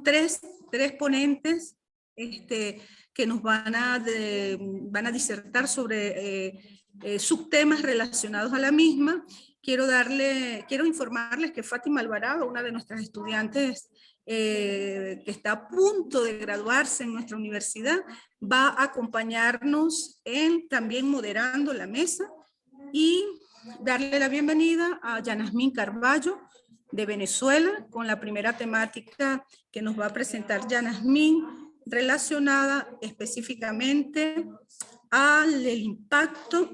tres ponentes que nos van a disertar sobre subtemas relacionados a la misma. Quiero informarles que Fátima Alvarado, una de nuestras estudiantes que está a punto de graduarse en nuestra universidad, va a acompañarnos también moderando la mesa, y darle la bienvenida a Yanasmín Carballo de Venezuela, con la primera temática que nos va a presentar Yanasmín, relacionada específicamente al impacto,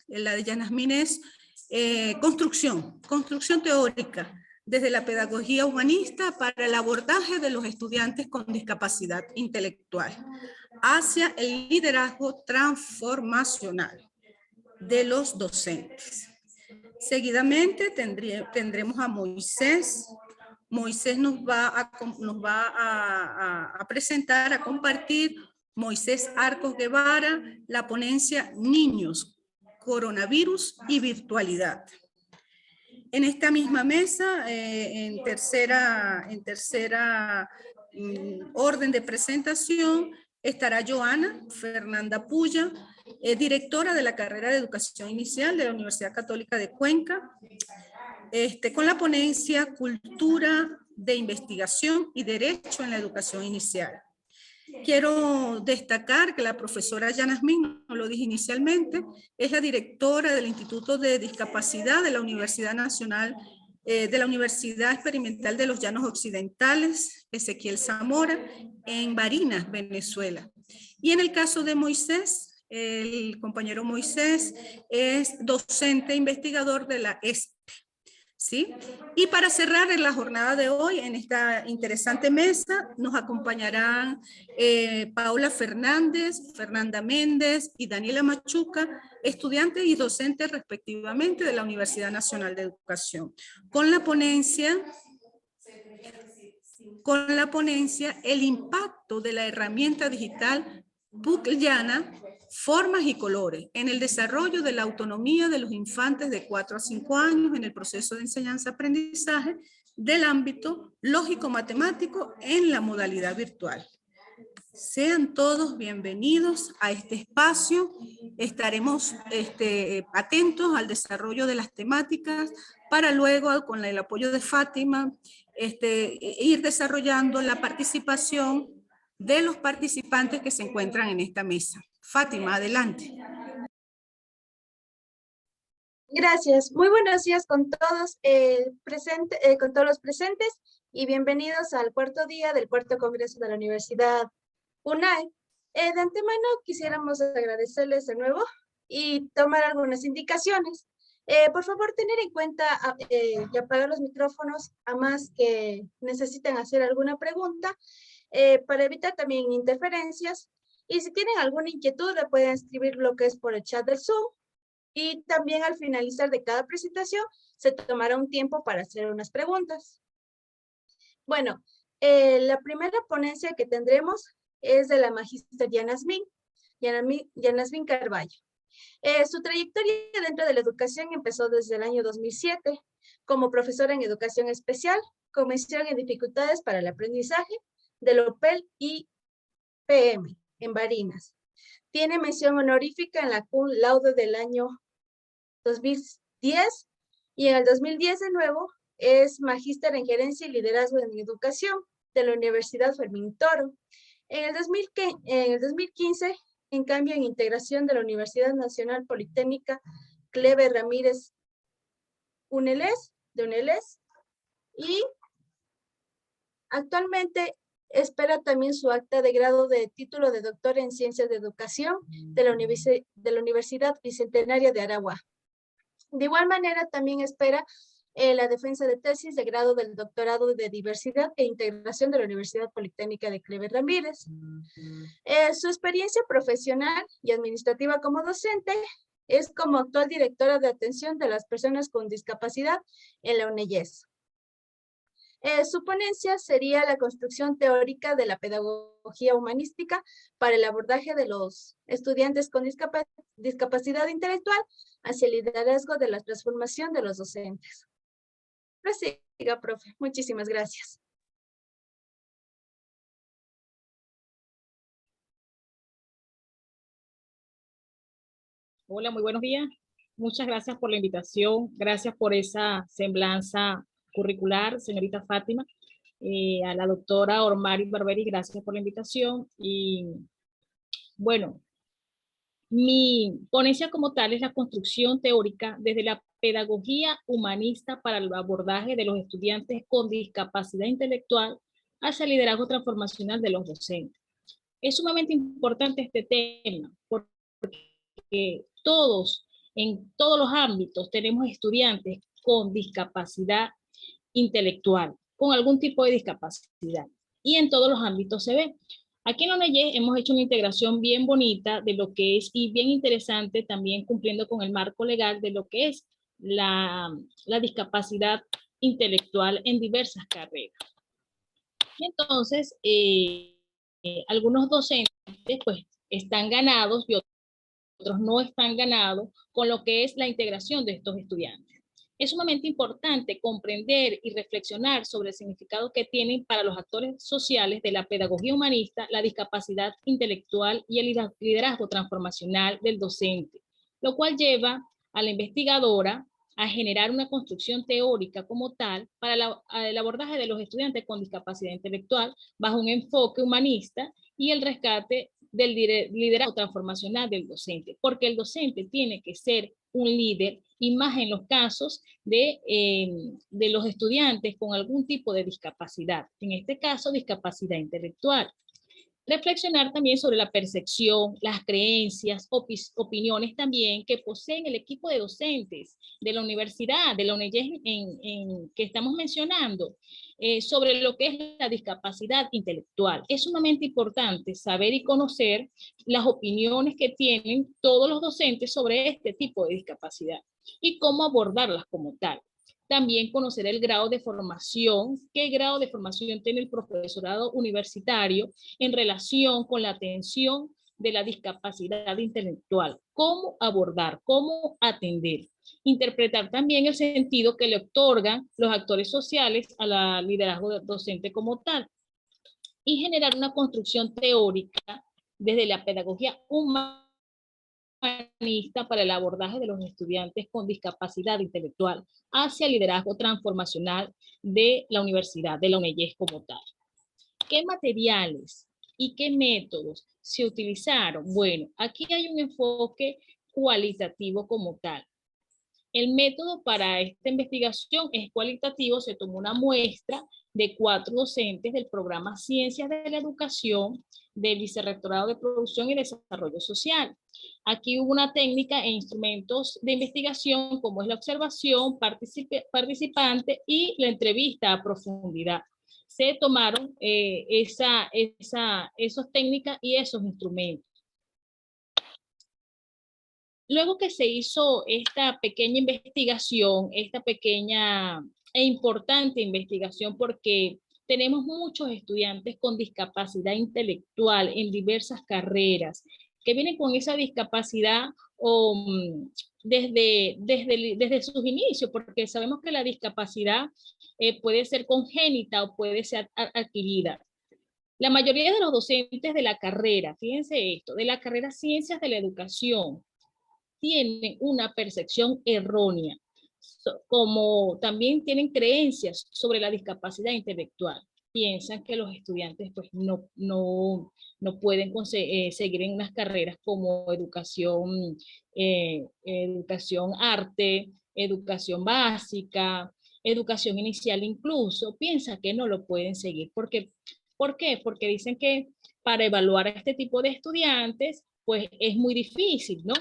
la de Yanasmín es construcción teórica desde la pedagogía humanista para el abordaje de los estudiantes con discapacidad intelectual hacia el liderazgo transformacional de los docentes. Seguidamente tendremos a Moisés. Moisés nos va a presentar, a compartir, Moisés Arcos Guevara, la ponencia Niños, Coronavirus y Virtualidad. En esta misma mesa, en tercera orden de presentación, estará Joana Fernanda Puya, directora de la carrera de Educación Inicial de la Universidad Católica de Cuenca, con la ponencia Cultura de Investigación y Derecho en la Educación Inicial. Quiero destacar que la profesora Yanasmín, no lo dije inicialmente, es la directora del Instituto de Discapacidad de la Universidad Nacional, de la Universidad Experimental de los Llanos Occidentales, Ezequiel Zamora, en Barinas, Venezuela. Y en el caso de Moisés, el compañero Moisés es docente investigador de la ESPE. ¿Sí? Y para cerrar la jornada de hoy, en esta interesante mesa, nos acompañarán Paula Fernández, Fernanda Méndez y Daniela Machuca, estudiantes y docentes respectivamente de la Universidad Nacional de Educación, con la ponencia El impacto de la herramienta digital Pucllana, formas y colores en el desarrollo de la autonomía de los infantes de 4 a 5 años en el proceso de enseñanza-aprendizaje del ámbito lógico-matemático en la modalidad virtual. Sean todos bienvenidos a este espacio. Estaremos atentos al desarrollo de las temáticas para luego, con el apoyo de Fátima, ir desarrollando la participación de los participantes que se encuentran en esta mesa. Fátima, adelante. Gracias. Muy buenos días con todos, con todos los presentes, y bienvenidos al cuarto día del cuarto congreso de la Universidad UNAE. De antemano quisiéramos agradecerles de nuevo y tomar algunas indicaciones. Por favor, tener en cuenta y apagar los micrófonos a más que necesiten hacer alguna pregunta, para evitar también interferencias. Y si tienen alguna inquietud, le pueden escribir lo que es por el chat del Zoom. Y también al finalizar de cada presentación, se tomará un tiempo para hacer unas preguntas. Bueno, la primera ponencia que tendremos es de la magíster Yanasmín Carballo. Su trayectoria dentro de la educación empezó desde el año 2007 como profesora en educación especial, con mención en dificultades para el aprendizaje del OPEL y PM en Barinas. Tiene mención honorífica en la cum laude del año 2010 y en el 2010 de nuevo es magíster en gerencia y liderazgo en educación de la Universidad Fermín Toro. En el 2015, en cambio, en integración de la Universidad Nacional Politécnica Cleber Ramírez UNELES, y actualmente espera también su acta de grado de título de doctor en Ciencias de Educación de la Universidad Bicentenaria de Aragua. De igual manera, también espera la defensa de tesis de grado del doctorado de Diversidad e Integración de la Universidad Politécnica de Cleber Ramírez. Su experiencia profesional y administrativa como docente es como actual directora de atención de las personas con discapacidad en la UNEYES. Su ponencia sería la construcción teórica de la pedagogía humanística para el abordaje de los estudiantes con discapacidad intelectual hacia el liderazgo de la transformación de los docentes. Prosiga, profe. Muchísimas gracias. Hola, muy buenos días. Muchas gracias por la invitación. Gracias por esa semblanza curricular, señorita Fátima. A la doctora Ormari Barberi, gracias por la invitación. Y bueno, mi ponencia como tal es la construcción teórica desde la pedagogía humanista para el abordaje de los estudiantes con discapacidad intelectual hacia el liderazgo transformacional de los docentes. Es sumamente importante este tema porque todos, en todos los ámbitos, tenemos estudiantes con discapacidad intelectual, con algún tipo de discapacidad. Y en todos los ámbitos se ve. Aquí en la ONEYE hemos hecho una integración bien bonita de lo que es y bien interesante también cumpliendo con el marco legal de lo que es la discapacidad intelectual en diversas carreras. Y entonces, algunos docentes pues están ganados y otros no están ganados con lo que es la integración de estos estudiantes. Es sumamente importante comprender y reflexionar sobre el significado que tienen para los actores sociales de la pedagogía humanista, la discapacidad intelectual y el liderazgo transformacional del docente, lo cual lleva a la investigadora a generar una construcción teórica como tal para el abordaje de los estudiantes con discapacidad intelectual bajo un enfoque humanista y el rescate del liderazgo transformacional del docente, porque el docente tiene que ser un líder y más en los casos de los estudiantes con algún tipo de discapacidad, en este caso discapacidad intelectual. Reflexionar también sobre la percepción, las creencias, opiniones también que poseen el equipo de docentes de la universidad, de la ONEYE que estamos mencionando, sobre lo que es la discapacidad intelectual. Es sumamente importante saber y conocer las opiniones que tienen todos los docentes sobre este tipo de discapacidad y cómo abordarlas como tal. También conocer el grado de formación, qué grado de formación tiene el profesorado universitario en relación con la atención de la discapacidad intelectual, cómo abordar, cómo atender. Interpretar también el sentido que le otorgan los actores sociales a la liderazgo docente como tal. Y generar una construcción teórica desde la pedagogía humanista para el abordaje de los estudiantes con discapacidad intelectual hacia el liderazgo transformacional de la universidad, de la ONEYE como tal. ¿Qué materiales y qué métodos se utilizaron? Bueno, aquí hay un enfoque cualitativo como tal. El método para esta investigación es cualitativo, se tomó una muestra de 4 docentes del programa Ciencias de la Educación del Vicerrectorado de Producción y Desarrollo Social. Aquí hubo una técnica e instrumentos de investigación como es la observación participante y la entrevista a profundidad. Se tomaron esas técnicas y esos instrumentos. Luego que se hizo esta pequeña investigación, esta pequeña e importante investigación, porque tenemos muchos estudiantes con discapacidad intelectual en diversas carreras, que vienen con esa discapacidad desde sus inicios, porque sabemos que la discapacidad puede ser congénita o puede ser adquirida. La mayoría de los docentes de la carrera, fíjense esto, de la carrera Ciencias de la Educación, tienen una percepción errónea, como también tienen creencias sobre la discapacidad intelectual. Piensan que los estudiantes pues, no pueden seguir en unas carreras como educación arte, educación básica, educación inicial incluso, piensan que no lo pueden seguir. ¿Por qué? Porque dicen que para evaluar a este tipo de estudiantes, pues es muy difícil, ¿no?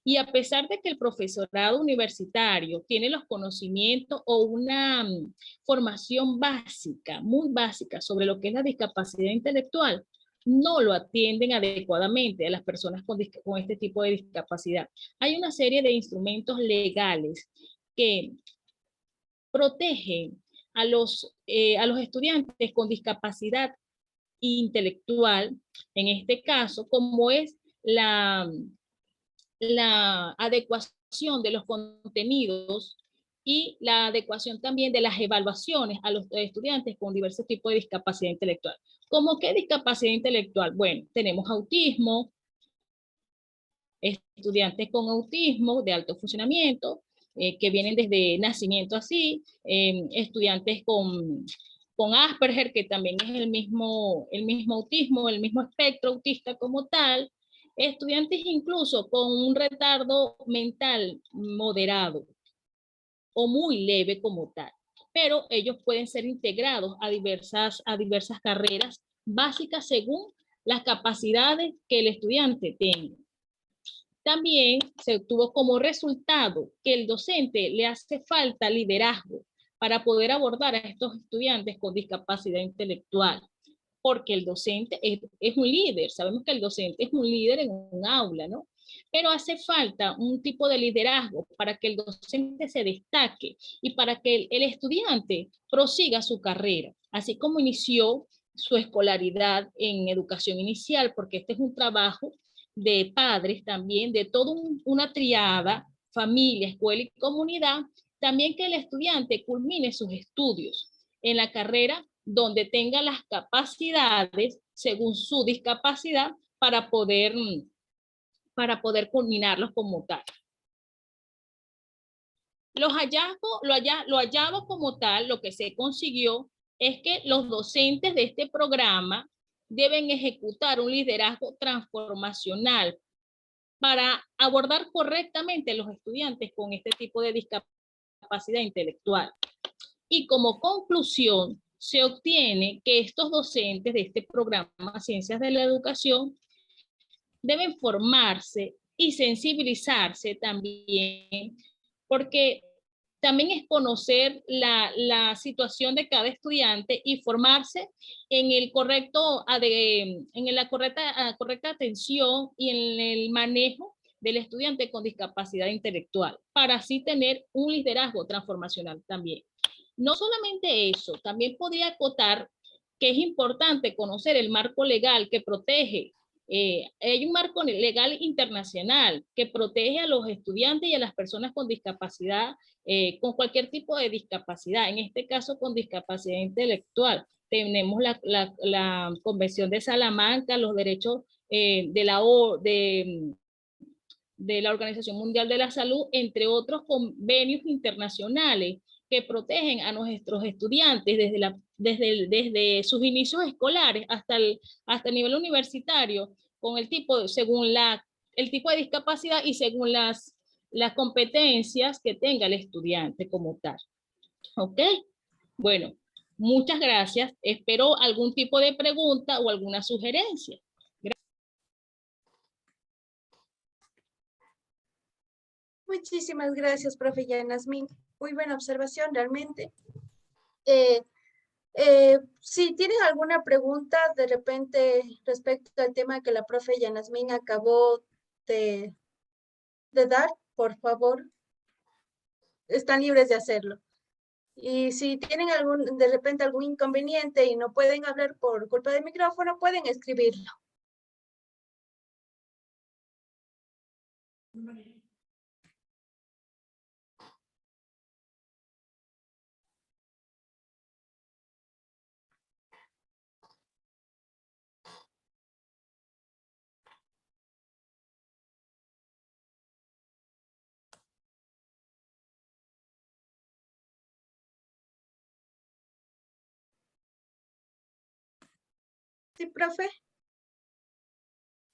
Y a pesar de que el profesorado universitario tiene los conocimientos o una formación básica, muy básica, sobre lo que es la discapacidad intelectual, no lo atienden adecuadamente a las personas con este tipo de discapacidad. Hay una serie de instrumentos legales que protegen a los estudiantes con discapacidad intelectual, en este caso, como es la adecuación de los contenidos y la adecuación también de las evaluaciones a los estudiantes con diversos tipos de discapacidad intelectual. ¿Cómo qué discapacidad intelectual? Bueno, tenemos autismo, estudiantes con autismo de alto funcionamiento, que vienen desde nacimiento así, estudiantes con Asperger, que también es el mismo autismo, el mismo espectro autista como tal, estudiantes incluso con un retardo mental moderado o muy leve como tal, pero ellos pueden ser integrados a diversas carreras básicas según las capacidades que el estudiante tenga. También se obtuvo como resultado que el docente le hace falta liderazgo para poder abordar a estos estudiantes con discapacidad intelectual, porque el docente es un líder, sabemos que el docente es un líder en un aula, ¿no? Pero hace falta un tipo de liderazgo para que el docente se destaque y para que el estudiante prosiga su carrera, así como inició su escolaridad en educación inicial, porque este es un trabajo de padres también, de toda una triada, familia, escuela y comunidad, también que el estudiante culmine sus estudios en la carrera donde tenga las capacidades según su discapacidad para poder culminarlos como tal. Lo hallado como tal, lo que se consiguió es que los docentes de este programa deben ejecutar un liderazgo transformacional para abordar correctamente a los estudiantes con este tipo de discapacidad intelectual. Y como conclusión, se obtiene que estos docentes de este programa Ciencias de la Educación deben formarse y sensibilizarse también, porque también es conocer la situación de cada estudiante y formarse en el correcto, en la correcta atención y en el manejo del estudiante con discapacidad intelectual, para así tener un liderazgo transformacional también. No solamente eso, también podría acotar que es importante conocer el marco legal que protege. Hay un marco legal internacional que protege a los estudiantes y a las personas con discapacidad, con cualquier tipo de discapacidad, en este caso con discapacidad intelectual. Tenemos la Convención de Salamanca, los derechos de la Organización Mundial de la Salud, entre otros convenios internacionales que protegen a nuestros estudiantes desde sus inicios escolares hasta el nivel universitario, con el tipo, según el tipo de discapacidad y según las competencias que tenga el estudiante como tal. ¿Ok? Bueno, muchas gracias. Espero algún tipo de pregunta o alguna sugerencia. Muchísimas gracias, profe Yanasmin. Muy buena observación, realmente. Si tienen alguna pregunta de repente respecto al tema que la profe Yanasmin acabó de dar, por favor, están libres de hacerlo. Y si tienen de repente algún inconveniente y no pueden hablar por culpa del micrófono, pueden escribirlo. Sí, profe.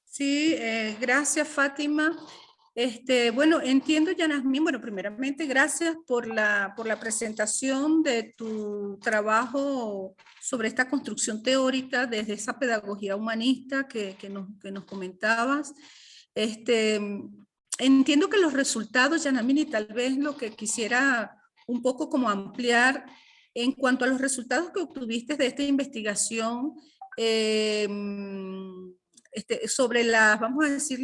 Sí, gracias, Fátima. Bueno, entiendo, Yanasmin, bueno, primeramente, gracias por la presentación de tu trabajo sobre esta construcción teórica desde esa pedagogía humanista que nos comentabas. Entiendo que los resultados, Yanasmin, y tal vez lo que quisiera un poco como ampliar en cuanto a los resultados que obtuviste de esta investigación, sobre vamos a decir,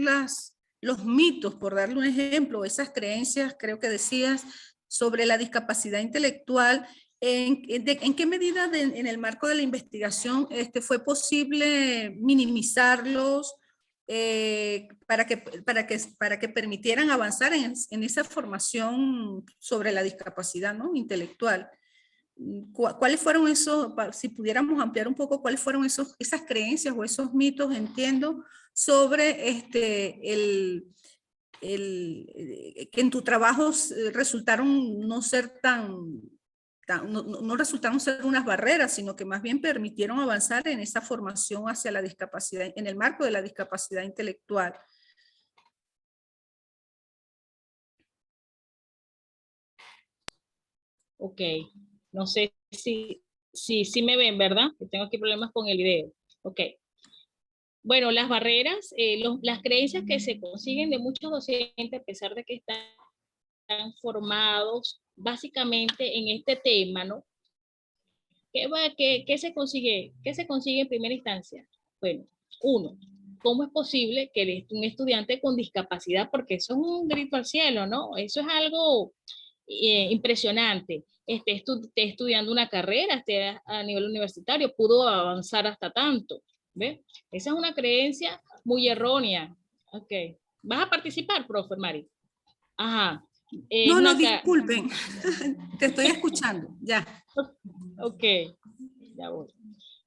los mitos, por darle un ejemplo, esas creencias, creo que decías, sobre la discapacidad intelectual. ¿En qué medida en el marco de la investigación fue posible minimizarlos para que permitieran avanzar en esa formación sobre la discapacidad, ¿no?, intelectual? ¿cuáles fueron esos, si pudiéramos ampliar un poco, cuáles fueron esas creencias o esos mitos, entiendo, sobre que en tu trabajo resultaron no ser no resultaron ser unas barreras, sino que más bien permitieron avanzar en esa formación hacia la discapacidad, en el marco de la discapacidad intelectual? Ok, no sé si me ven, ¿verdad? Que tengo aquí problemas con el video. Ok. Bueno, las barreras, las creencias que se consiguen de muchos docentes, a pesar de que están formados básicamente en este tema, ¿no? ¿Qué se consigue? ¿Qué se consigue en primera instancia? Bueno, uno, ¿cómo es posible que un estudiante con discapacidad, porque eso es un grito al cielo, ¿no? Eso es algo impresionante, esté estudiando una carrera, esté a nivel universitario, pudo avanzar hasta tanto, ¿ves? Esa es una creencia muy errónea. Ok. ¿Vas a participar, profe Mari? Ajá. No, disculpen, te estoy escuchando, ya. Ok, ya voy.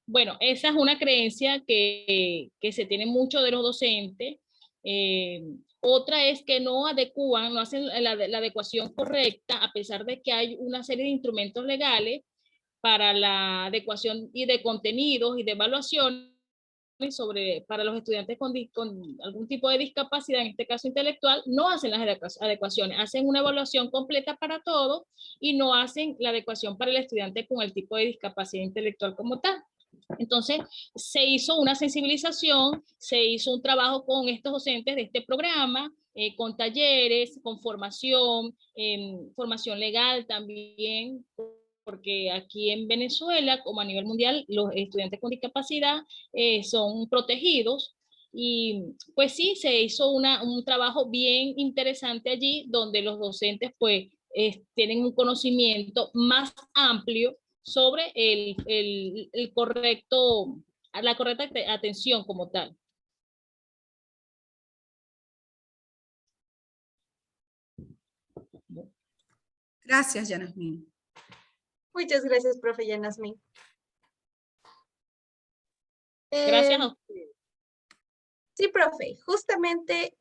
Bueno, esa es una creencia que se tiene mucho de los docentes. Otra es que no adecúan, no hacen la adecuación correcta, a pesar de que hay una serie de instrumentos legales para la adecuación y de contenidos y de evaluación para los estudiantes con algún tipo de discapacidad, en este caso intelectual, no hacen las adecuaciones, hacen una evaluación completa para todos y no hacen la adecuación para el estudiante con el tipo de discapacidad intelectual como tal. Entonces, se hizo una sensibilización, se hizo un trabajo con estos docentes de este programa, con talleres, con formación, formación legal también, porque aquí en Venezuela, como a nivel mundial, los estudiantes con discapacidad son protegidos. Y pues sí, se hizo un trabajo bien interesante allí, donde los docentes pues tienen un conocimiento más amplio sobre la correcta atención como tal. Gracias, Yanasmin. Muchas gracias, profe Yanasmin. Gracias a ustedes. Sí, profe, justamente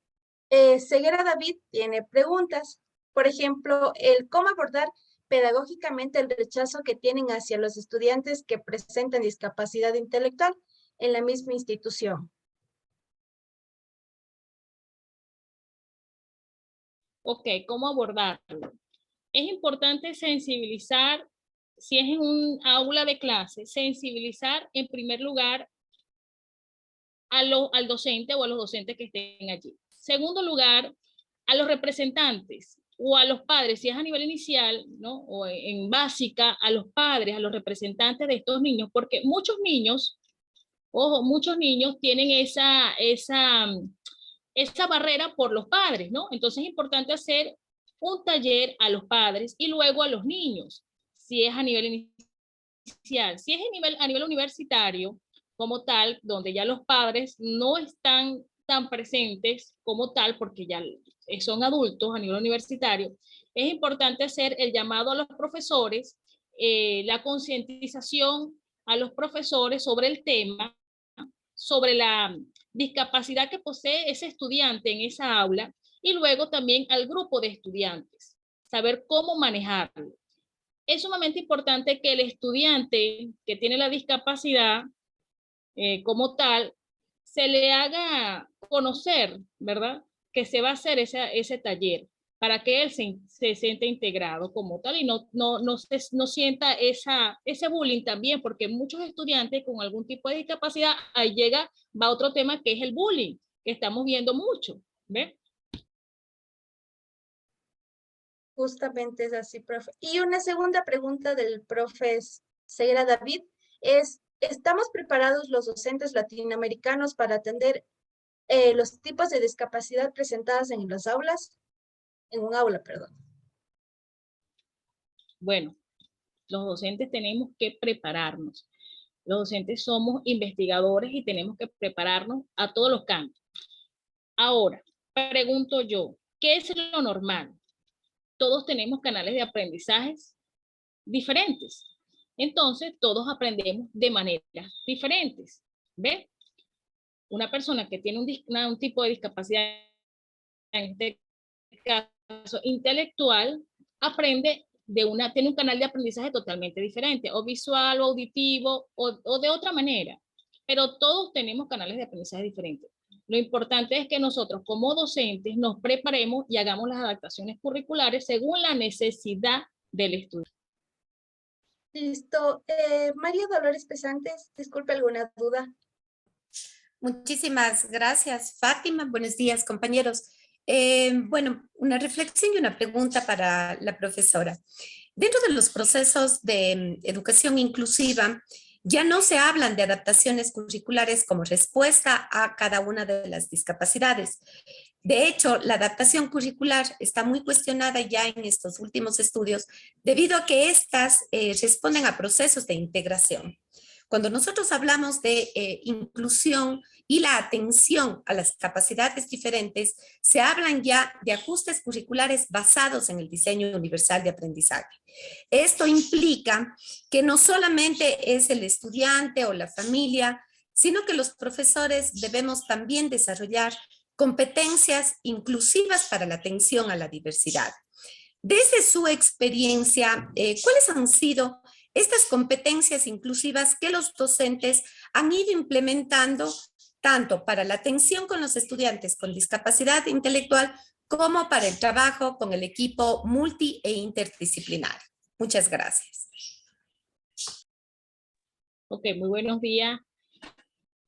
Ceguera David tiene preguntas. Por ejemplo, cómo abordar pedagógicamente el rechazo que tienen hacia los estudiantes que presentan discapacidad intelectual en la misma institución. Ok, ¿cómo abordarlo? Es importante sensibilizar, si es en un aula de clase, sensibilizar en primer lugar al docente o a los docentes que estén allí. Segundo lugar, a los representantes o a los padres, si es a nivel inicial, ¿no? O en básica, a los padres, a los representantes de estos niños, porque muchos niños, ojo, muchos niños tienen esa barrera por los padres, ¿no? Entonces es importante hacer un taller a los padres y luego a los niños, si es a nivel inicial. Si es a nivel universitario, como tal, donde ya los padres no están tan presentes como tal, porque ya son adultos a nivel universitario, es importante hacer el llamado a los profesores, la concientización a los profesores sobre el tema, sobre la discapacidad que posee ese estudiante en esa aula y luego también al grupo de estudiantes, saber cómo manejarlo. Es sumamente importante que el estudiante que tiene la discapacidad como tal, se le haga conocer, ¿verdad? Que se va a hacer ese taller para que él se sienta integrado como tal y no sienta ese bullying también, porque muchos estudiantes con algún tipo de discapacidad, ahí va otro tema que es el bullying, que estamos viendo mucho, ¿ves? Justamente es así, profe. Y una segunda pregunta del profe Ceguera David es, ¿estamos preparados los docentes latinoamericanos para atender los tipos de discapacidad presentadas en las aulas? En un aula, perdón. Bueno, los docentes tenemos que prepararnos. Los docentes somos investigadores y tenemos que prepararnos a todos los campos. Ahora, pregunto yo, ¿qué es lo normal? Todos tenemos canales de aprendizajes diferentes. Entonces, todos aprendemos de maneras diferentes. ¿Ve? Una persona que tiene un tipo de discapacidad, en este caso intelectual, aprende tiene un canal de aprendizaje totalmente diferente, o visual, o auditivo, o de otra manera. Pero todos tenemos canales de aprendizaje diferentes. Lo importante es que nosotros como docentes nos preparemos y hagamos las adaptaciones curriculares según la necesidad del estudiante. Listo. María Dolores Pesantes, disculpe alguna duda. Muchísimas gracias, Fátima. Buenos días, compañeros. Bueno, una reflexión y una pregunta para la profesora. Dentro de los procesos de educación inclusiva, ya no se hablan de adaptaciones curriculares como respuesta a cada una de las discapacidades. De hecho, la adaptación curricular está muy cuestionada ya en estos últimos estudios debido a que estas responden a procesos de integración. Cuando nosotros hablamos de inclusión y la atención a las capacidades diferentes, se hablan ya de ajustes curriculares basados en el diseño universal de aprendizaje. Esto implica que no solamente es el estudiante o la familia, sino que los profesores debemos también desarrollar competencias inclusivas para la atención a la diversidad. Desde su experiencia, ¿cuáles han sido estas competencias inclusivas que los docentes han ido implementando tanto para la atención con los estudiantes con discapacidad intelectual como para el trabajo con el equipo multi e interdisciplinario? Muchas gracias. Ok, muy buenos días,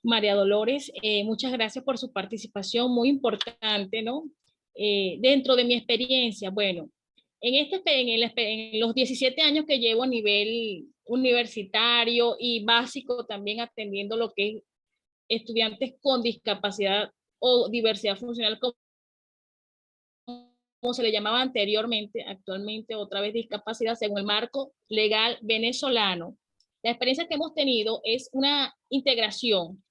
María Dolores. Muchas gracias por su participación, muy importante, ¿no? Dentro de mi experiencia, bueno, en los 17 años que llevo a nivel universitario y básico, también atendiendo lo que es estudiantes con discapacidad o diversidad funcional, como se le llamaba anteriormente, actualmente otra vez discapacidad según el marco legal venezolano. La experiencia que hemos tenido es una integración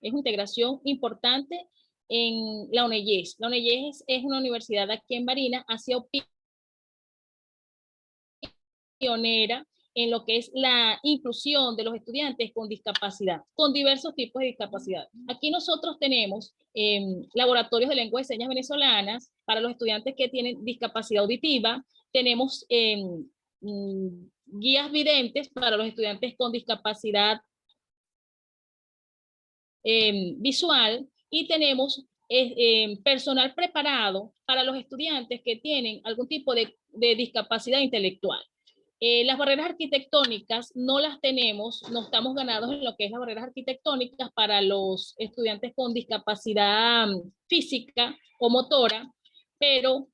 importante en la UNEYES. La UNEYES es una universidad aquí en Barinas, ha sido pionera en lo que es la inclusión de los estudiantes con discapacidad, con diversos tipos de discapacidad. Aquí nosotros tenemos laboratorios de lengua de señas venezolanas para los estudiantes que tienen discapacidad auditiva, tenemos guías videntes para los estudiantes con discapacidad visual y tenemos personal preparado para los estudiantes que tienen algún tipo de discapacidad intelectual. Las barreras arquitectónicas no las tenemos, no estamos ganados en lo que es las barreras arquitectónicas para los estudiantes con discapacidad física o motora, pero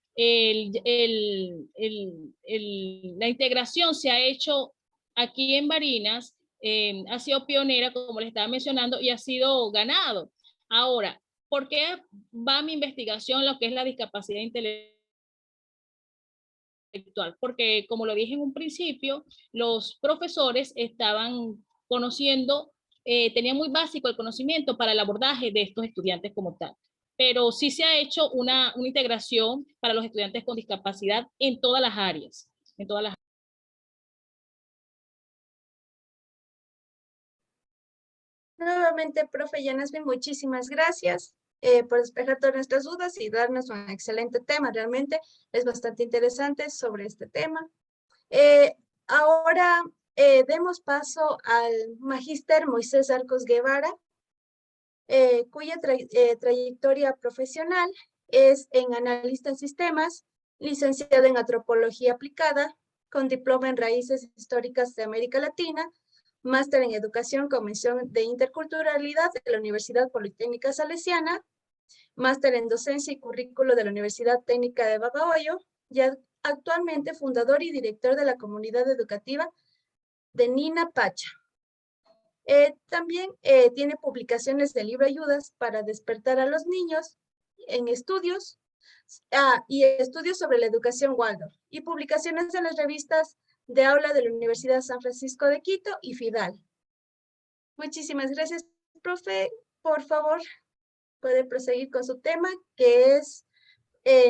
la integración se ha hecho aquí en Barinas, ha sido pionera, como les estaba mencionando, y ha sido ganado. Ahora, ¿por qué va mi investigación lo que es la discapacidad intelectual? Porque, como lo dije en un principio, los profesores estaban conociendo, tenían muy básico el conocimiento para el abordaje de estos estudiantes como tal. Pero sí se ha hecho una integración para los estudiantes con discapacidad en todas las áreas. En todas las... Nuevamente, profe Yanasmin, muchísimas gracias por despejar todas nuestras dudas y darnos un excelente tema. Realmente es bastante interesante sobre este tema. Ahora demos paso al magíster Moisés Arcos Guevara, cuya trayectoria profesional es en analista en sistemas, licenciado en antropología aplicada, con diploma en raíces históricas de América Latina, máster en educación con mención de interculturalidad de la Universidad Politécnica Salesiana, máster en docencia y currículo de la Universidad Técnica de Babahoyo, y actualmente fundador y director de la comunidad educativa de Nina Pacha. También tiene publicaciones de libro ayudas para despertar a los niños en estudios y estudios sobre la educación Waldorf y publicaciones en las revistas de aula de la Universidad San Francisco de Quito y FIDAL. Muchísimas gracias, profe. Por favor, puede proseguir con su tema, que es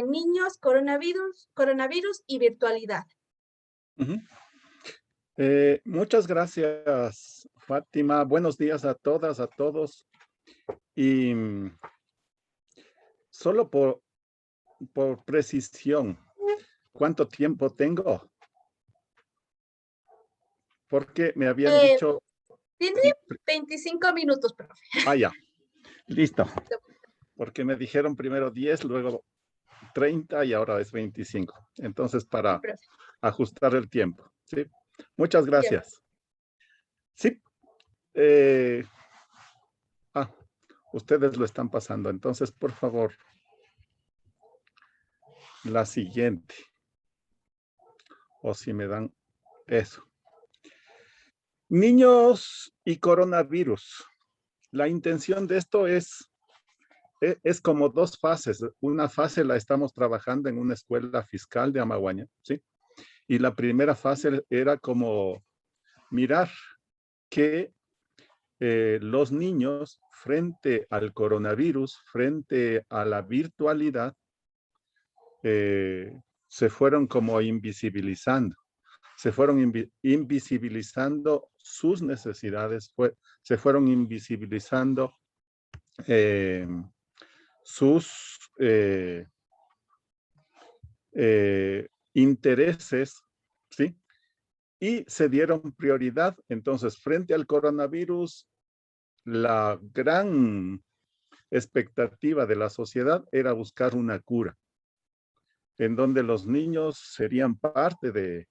niños, coronavirus y virtualidad. Muchas gracias, Fátima. Buenos días a todas, a todos. Y solo por precisión, ¿cuánto tiempo tengo? Porque me habían dicho... Tiene 25 minutos, profe. Ah, ya. Listo. Porque me dijeron primero 10, luego 30 y ahora es 25. Entonces, para Profe. ajustar el tiempo. ¿Sí? Muchas gracias. Sí. Ustedes lo están pasando. Entonces, por favor, la siguiente. O si me dan eso. Niños y coronavirus. La intención de esto es como dos fases. Una fase la estamos trabajando en una escuela fiscal de Amaguaña, ¿sí? Y la primera fase era como mirar que los niños frente al coronavirus, frente a la virtualidad, se fueron como invisibilizando. Se fueron invisibilizando sus necesidades, se fueron invisibilizando sus intereses, ¿sí? Y se dieron prioridad. Entonces, frente al coronavirus, la gran expectativa de la sociedad era buscar una cura, en donde los niños serían parte de,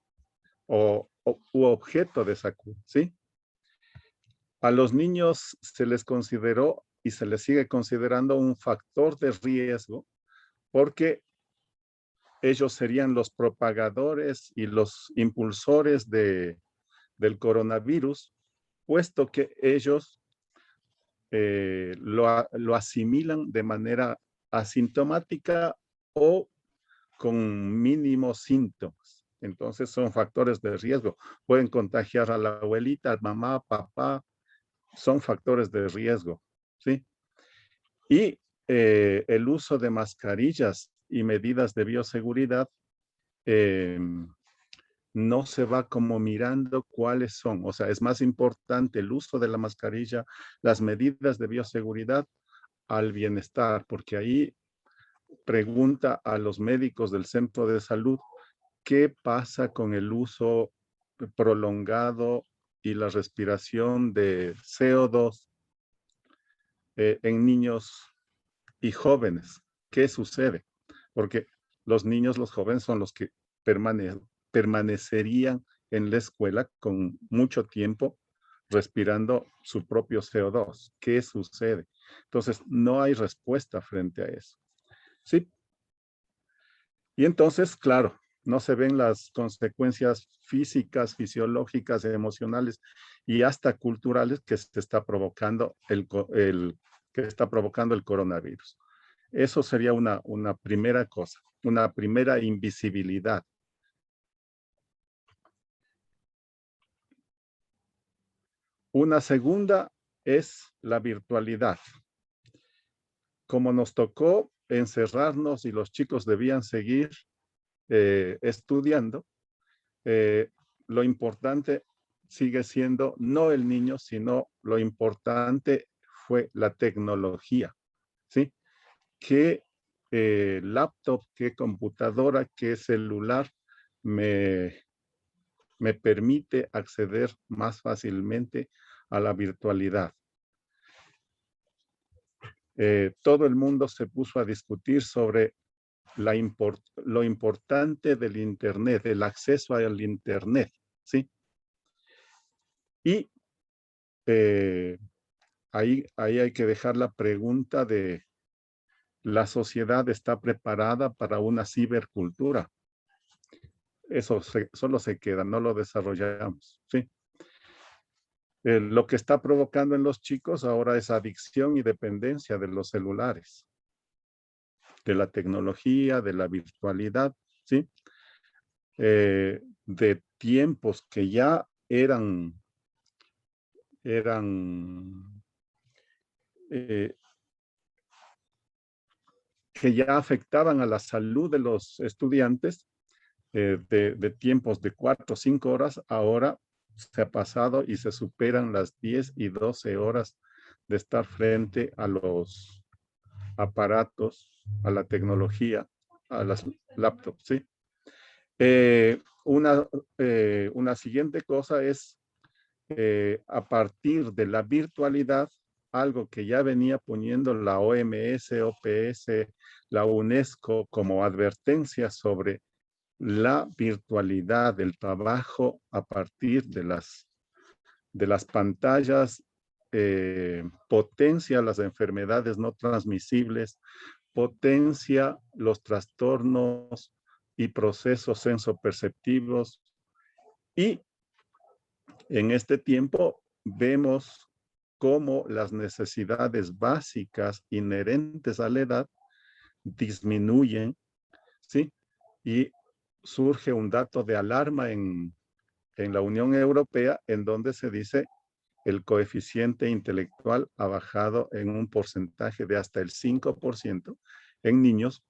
u objeto de esa cura, ¿sí? A los niños se les consideró y se les sigue considerando un factor de riesgo porque ellos serían los propagadores y los impulsores del coronavirus, puesto que ellos lo asimilan de manera asintomática o con mínimos síntomas. Entonces son factores de riesgo. Pueden contagiar a la abuelita, a mamá, papá. Son factores de riesgo, ¿sí? Y el uso de mascarillas y medidas de bioseguridad no se va como mirando cuáles son. O sea, es más importante el uso de la mascarilla, las medidas de bioseguridad al bienestar, porque ahí pregunta a los médicos del centro de salud qué pasa con el uso prolongado y la respiración de CO2 en niños y jóvenes. ¿Qué sucede? Porque los niños, los jóvenes son los que permanecerían en la escuela con mucho tiempo respirando su propio CO2. ¿Qué sucede? Entonces, no hay respuesta frente a eso. ¿Sí? Y entonces, claro, no se ven las consecuencias físicas, fisiológicas, emocionales y hasta culturales que se está provocando que está provocando el coronavirus. Eso sería una primera cosa, una primera invisibilidad. Una segunda es la virtualidad. Como nos tocó encerrarnos y los chicos debían seguir estudiando, lo importante sigue siendo no el niño, sino lo importante fue la tecnología, ¿sí? ¿Qué laptop, qué computadora, qué celular me permite acceder más fácilmente a la virtualidad? Todo el mundo se puso a discutir sobre lo importante del Internet, el acceso al Internet, ¿sí? Y ahí hay que dejar la pregunta de, ¿la sociedad está preparada para una cibercultura? Eso solo se queda, no lo desarrollamos, ¿sí? Lo que está provocando en los chicos ahora es adicción y dependencia de los celulares, de la tecnología, de la virtualidad, ¿sí? De tiempos que ya eran que ya afectaban a la salud de los estudiantes, de tiempos de 4 o 5 horas, ahora se ha pasado y se superan las 10 y 12 horas de estar frente a los aparatos, a la tecnología, a las laptops, ¿sí? Una siguiente cosa es, a partir de la virtualidad, algo que ya venía poniendo la OMS, OPS, la UNESCO como advertencia sobre la virtualidad del trabajo a partir de las pantallas, potencia las enfermedades no transmisibles, potencia los trastornos y procesos sensoperceptivos. Y en este tiempo vemos cómo las necesidades básicas inherentes a la edad disminuyen, ¿sí? Y surge un dato de alarma en la Unión Europea en donde se dice el coeficiente intelectual ha bajado en un porcentaje de hasta el 5% en niños,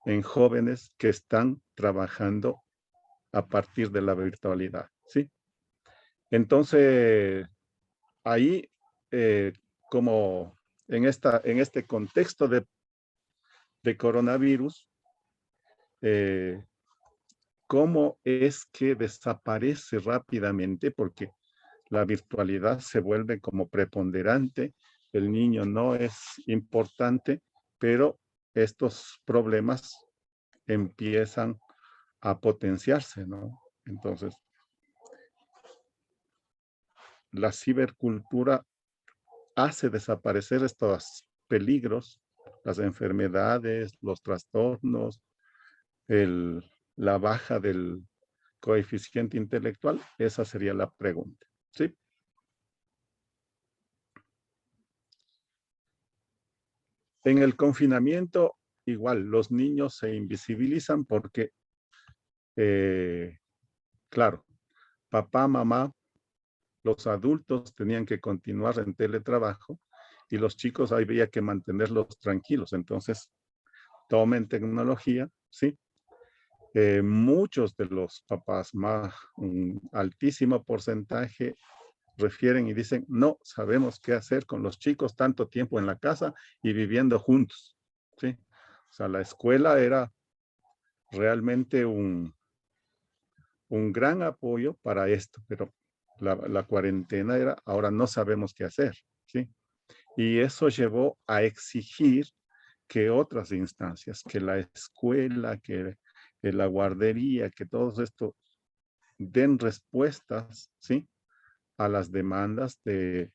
en jóvenes que están trabajando a partir de la virtualidad, ¿sí? Entonces, ahí, como en este contexto de coronavirus, ¿cómo es que desaparece rápidamente? Porque la virtualidad se vuelve como preponderante, el niño no es importante, pero estos problemas empiezan a potenciarse, ¿no? Entonces, la cibercultura hace desaparecer estos peligros, las enfermedades, los trastornos, la baja del coeficiente intelectual. Esa sería la pregunta, ¿sí? En el confinamiento, igual, los niños se invisibilizan porque, claro, papá, mamá, los adultos tenían que continuar en teletrabajo y los chicos había que mantenerlos tranquilos. Entonces, tomen tecnología, ¿sí? Muchos de los papás, un altísimo porcentaje, refieren y dicen, no sabemos qué hacer con los chicos tanto tiempo en la casa y viviendo juntos, ¿sí? O sea, la escuela era realmente un gran apoyo para esto, pero la cuarentena era, ahora no sabemos qué hacer, ¿sí? Y eso llevó a exigir que otras instancias, que la escuela, que la guardería, que todos estos den respuestas, ¿sí? A las demandas de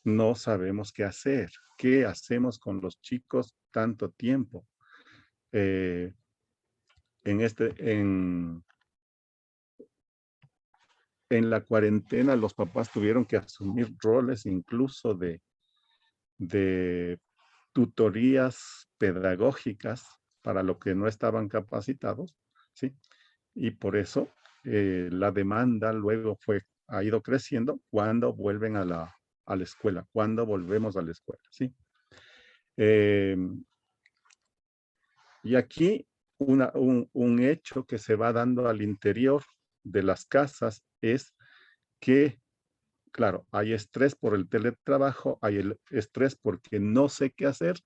no sabemos qué hacemos con los chicos tanto tiempo. En la cuarentena los papás tuvieron que asumir roles incluso de tutorías pedagógicas para lo que no estaban capacitados, ¿sí? Y por eso la demanda luego ha ido creciendo cuando vuelven a la escuela, cuando volvemos a la escuela, ¿sí? Y aquí un hecho que se va dando al interior de las casas es que, claro, hay estrés por el teletrabajo, hay el estrés porque no sé qué hacer,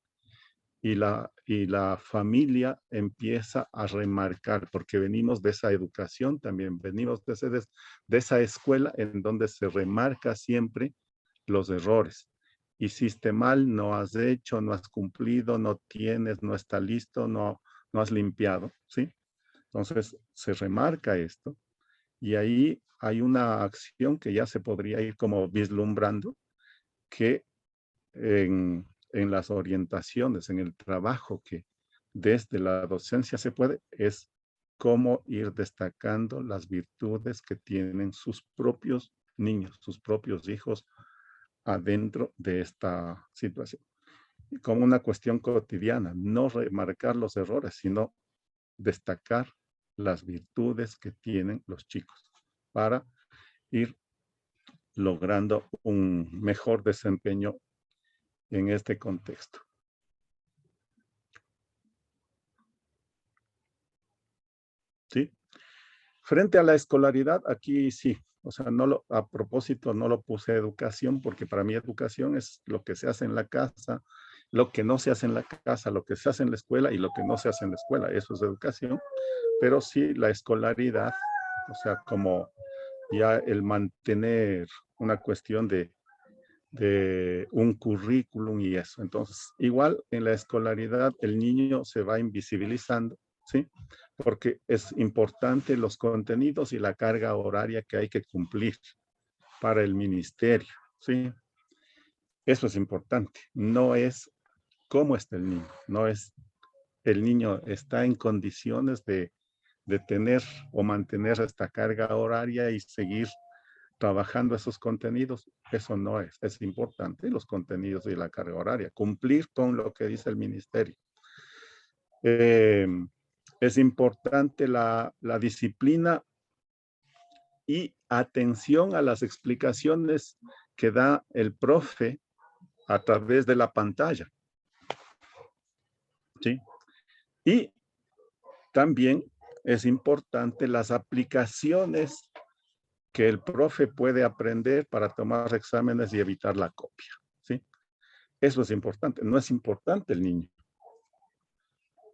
y la familia empieza a remarcar, porque venimos de esa educación también, venimos de esa escuela en donde se remarca siempre los errores. Hiciste mal, no has hecho, no has cumplido, no tienes, no está listo, no has limpiado, ¿sí? Entonces se remarca esto y ahí hay una acción que ya se podría ir como vislumbrando, que en las orientaciones, en el trabajo que desde la docencia se puede, es cómo ir destacando las virtudes que tienen sus propios niños, sus propios hijos adentro de esta situación. Como una cuestión cotidiana, no remarcar los errores, sino destacar las virtudes que tienen los chicos para ir logrando un mejor desempeño en este contexto. ¿Sí? Frente a la escolaridad, aquí sí, O sea, a propósito no lo puse educación, porque para mí educación es lo que se hace en la casa, lo que no se hace en la casa, lo que se hace en la escuela y lo que no se hace en la escuela. Eso es educación. Pero sí la escolaridad, o sea, como ya el mantener una cuestión de un currículum y eso. Entonces, igual en la escolaridad el niño se va invisibilizando, ¿sí? Porque es importante los contenidos y la carga horaria que hay que cumplir para el ministerio, ¿sí? Eso es importante. No es cómo está el niño, no es el niño está en condiciones de tener o mantener esta carga horaria y seguir trabajando esos contenidos. Eso no es importante, los contenidos y la carga horaria, cumplir con lo que dice el ministerio. Es importante la disciplina y atención a las explicaciones que da el profe a través de la pantalla. ¿Sí? Y también es importante las aplicaciones que el profe puede aprender para tomar exámenes y evitar la copia, ¿sí? Eso es importante. No es importante el niño.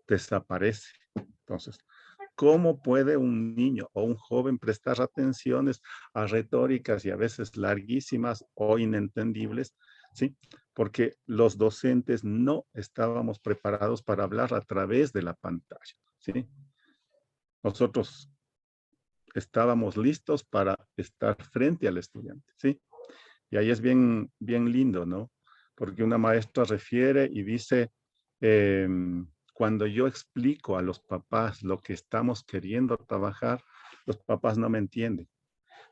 Desaparece. Entonces, ¿cómo puede un niño o un joven prestar atenciones a retóricas y a veces larguísimas o inentendibles? ¿Sí? Porque los docentes no estábamos preparados para hablar a través de la pantalla, ¿sí? Nosotros estábamos listos para estar frente al estudiante, ¿sí? Y ahí es bien, bien lindo, ¿no? Porque una maestra refiere y dice, cuando yo explico a los papás lo que estamos queriendo trabajar, los papás no me entienden.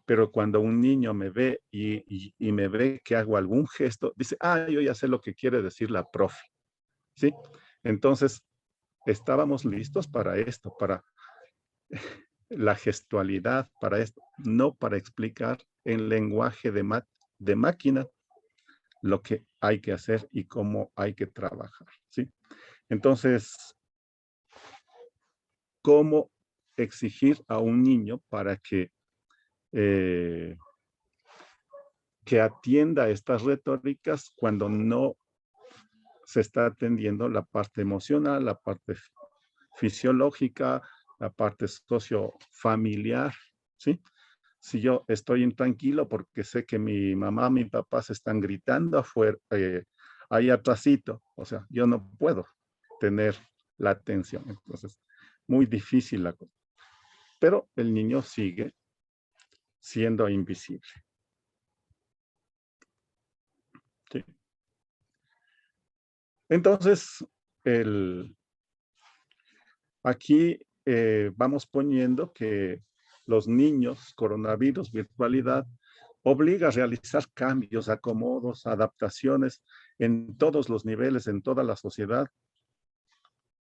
Pero cuando un niño me ve y me ve que hago algún gesto, dice, yo ya sé lo que quiere decir la profe, ¿sí? Entonces, estábamos listos para esto, para la gestualidad, para esto, no para explicar en lenguaje de máquina lo que hay que hacer y cómo hay que trabajar, ¿sí? Entonces, ¿cómo exigir a un niño para que atienda estas retóricas cuando no se está atendiendo la parte emocional, la parte fisiológica, la parte sociofamiliar, ¿sí? Si yo estoy intranquilo porque sé que mi mamá, mi papá se están gritando afuera, ahí atrásito, o sea, yo no puedo tener la atención. Entonces, muy difícil la cosa. Pero el niño sigue siendo invisible. ¿Sí? Entonces, aquí vamos poniendo que los niños, coronavirus, virtualidad, obliga a realizar cambios, acomodos, adaptaciones en todos los niveles, en toda la sociedad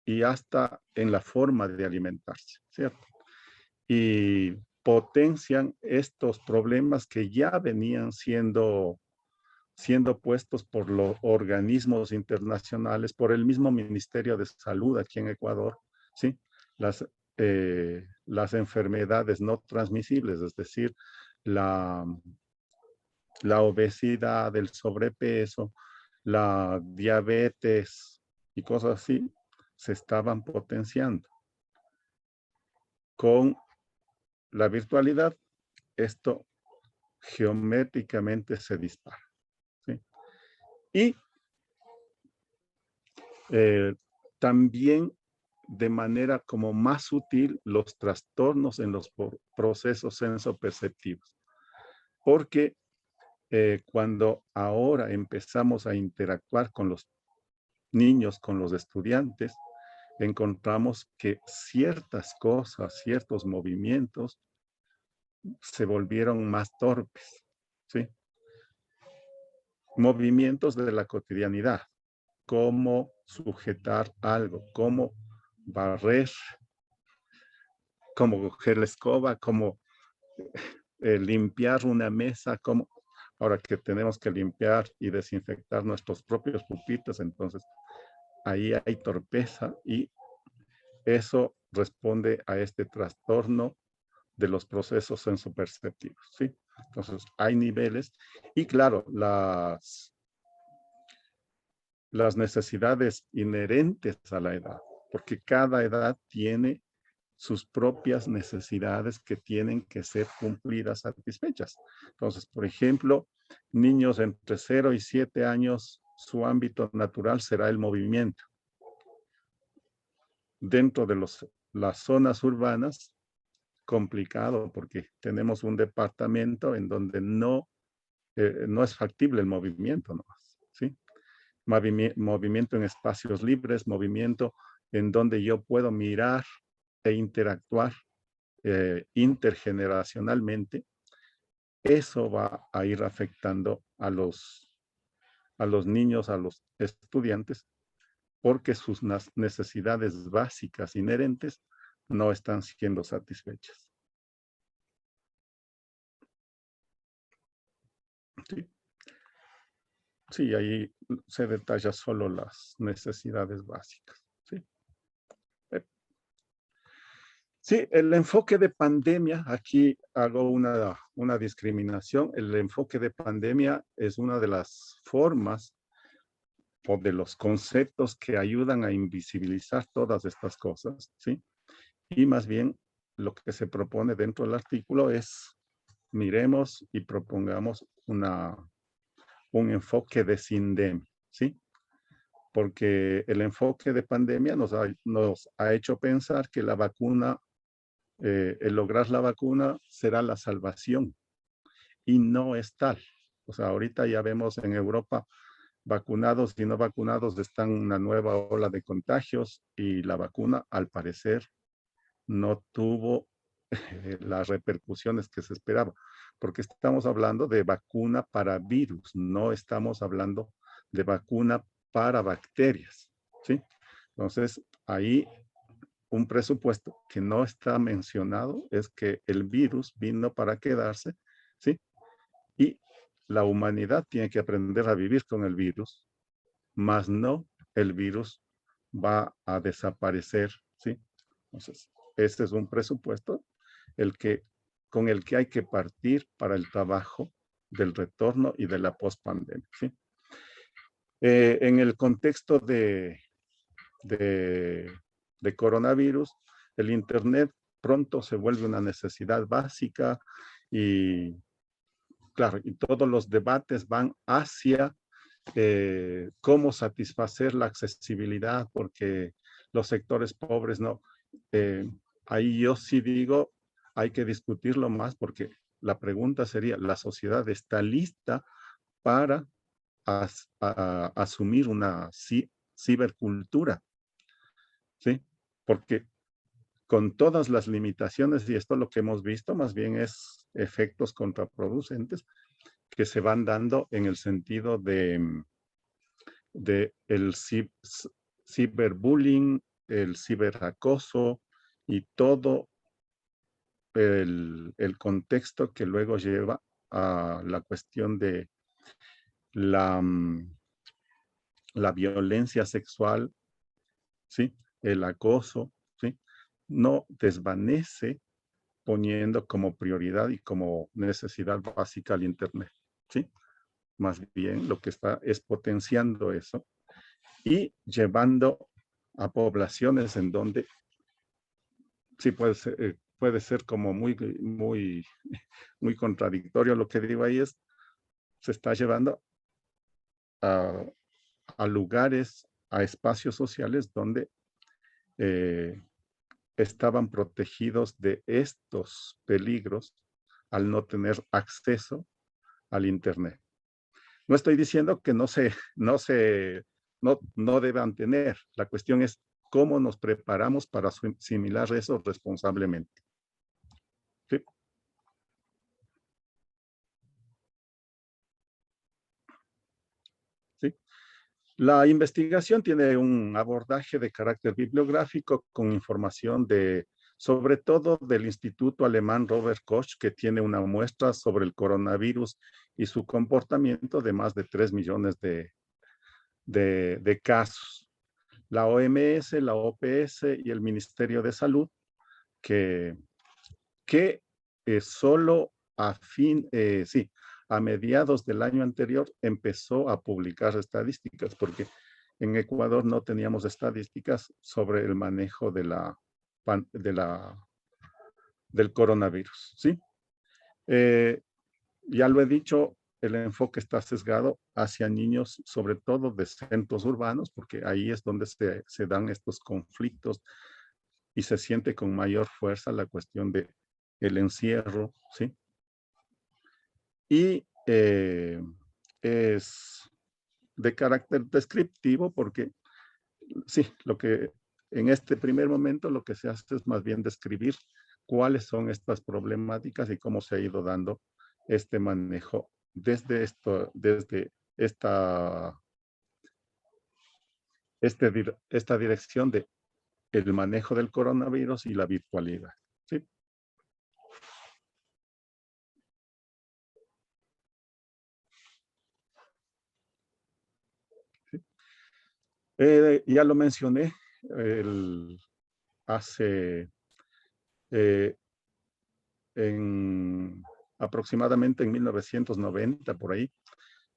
y hasta en la forma de alimentarse, ¿cierto? Y potencian estos problemas que ya venían siendo puestos por los organismos internacionales, por el mismo Ministerio de Salud aquí en Ecuador, ¿sí? Las enfermedades no transmisibles, es decir, la obesidad, el sobrepeso, la diabetes y cosas así, se estaban potenciando. Con la virtualidad, esto geométricamente se dispara, ¿sí? Y también de manera como más sutil los trastornos en los procesos sensoperceptivos. Porque cuando ahora empezamos a interactuar con los niños, con los estudiantes, encontramos que ciertas cosas, ciertos movimientos se volvieron más torpes, ¿sí? Movimientos de la cotidianidad, cómo sujetar algo, cómo barrer, cómo coger la escoba, cómo limpiar una mesa, cómo ahora que tenemos que limpiar y desinfectar nuestros propios pupitres, entonces ahí hay torpeza y eso responde a este trastorno de los procesos sensoperceptivos, ¿sí? Entonces, hay niveles y claro, las necesidades inherentes a la edad, porque cada edad tiene sus propias necesidades que tienen que ser cumplidas, satisfechas. Entonces, por ejemplo, niños entre 0 y 7 años, su ámbito natural será el movimiento. Dentro de las zonas urbanas, complicado porque tenemos un departamento en donde no es factible el movimiento nomás, ¿sí? Movimiento en espacios libres, movimiento en donde yo puedo mirar e interactuar intergeneracionalmente. Eso va a ir afectando a los niños, a los estudiantes, porque sus necesidades básicas inherentes no están siendo satisfechas. Sí. Sí, ahí se detalla solo las necesidades básicas. Sí. Sí, el enfoque de pandemia, aquí hago una discriminación. El enfoque de pandemia es una de las formas o de los conceptos que ayudan a invisibilizar todas estas cosas, ¿sí? Y más bien lo que se propone dentro del artículo es miremos y propongamos un enfoque de sindemia, ¿sí? Porque el enfoque de pandemia nos ha hecho pensar que la vacuna, el lograr la vacuna será la salvación, y no es tal. O sea, ahorita ya vemos en Europa vacunados y no vacunados están una nueva ola de contagios y la vacuna, al parecer, no tuvo las repercusiones que se esperaba, porque estamos hablando de vacuna para virus, no estamos hablando de vacuna para bacterias, ¿sí? Entonces, ahí un presupuesto que no está mencionado es que el virus vino para quedarse, ¿sí? Y la humanidad tiene que aprender a vivir con el virus, más no el virus va a desaparecer, ¿sí? Entonces, este es un presupuesto con el que hay que partir para el trabajo del retorno y de la pospandemia, ¿sí? En el contexto de coronavirus, el Internet pronto se vuelve una necesidad básica y, claro, y todos los debates van hacia cómo satisfacer la accesibilidad, porque los sectores pobres no. Ahí yo sí digo, hay que discutirlo más, porque la pregunta sería, ¿la sociedad está lista para asumir una cibercultura? ¿Sí? Porque con todas las limitaciones, y esto lo que hemos visto, más bien es efectos contraproducentes que se van dando en el sentido de el ciberbullying, el ciberacoso y todo el contexto que luego lleva a la cuestión de la violencia sexual, ¿sí? El acoso, ¿sí? No desvanece poniendo como prioridad y como necesidad básica el Internet, ¿sí? Más bien lo que está es potenciando eso y llevando a poblaciones en donde sí puede ser como muy contradictorio lo que digo ahí se está llevando a, lugares, a espacios sociales donde estaban protegidos de estos peligros al no tener acceso al Internet. No estoy diciendo que no deban tener. La cuestión es cómo nos preparamos para asimilar eso responsablemente. ¿Sí? ¿Sí? La investigación tiene un abordaje de carácter bibliográfico con información sobre todo del Instituto Alemán Robert Koch, que tiene una muestra sobre el coronavirus y su comportamiento de más de 3 millones de casos. La OMS, la OPS y el Ministerio de Salud, que solo a mediados del año anterior empezó a publicar estadísticas, porque en Ecuador no teníamos estadísticas sobre el manejo del coronavirus, ¿sí? Ya lo he dicho, el enfoque está sesgado hacia niños, sobre todo de centros urbanos, porque ahí es donde se dan estos conflictos y se siente con mayor fuerza la cuestión de el encierro, ¿sí? Y es de carácter descriptivo porque, sí, lo que en este primer momento lo que se hace es más bien describir cuáles son estas problemáticas y cómo se ha ido dando este manejo desde esta dirección de el manejo del coronavirus y la virtualidad, ¿sí? Ya lo mencioné hace aproximadamente en 1990, por ahí,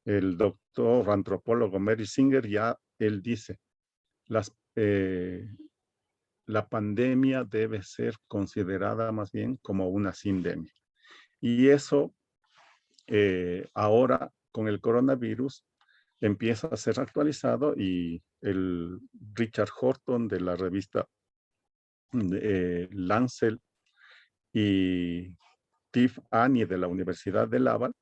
el doctor antropólogo Mary Singer él dice, la pandemia debe ser considerada más bien como una sindemia. Y eso ahora con el coronavirus empieza a ser actualizado y el Richard Horton de la revista Lancet y Tiff Annie de la Universidad de Laval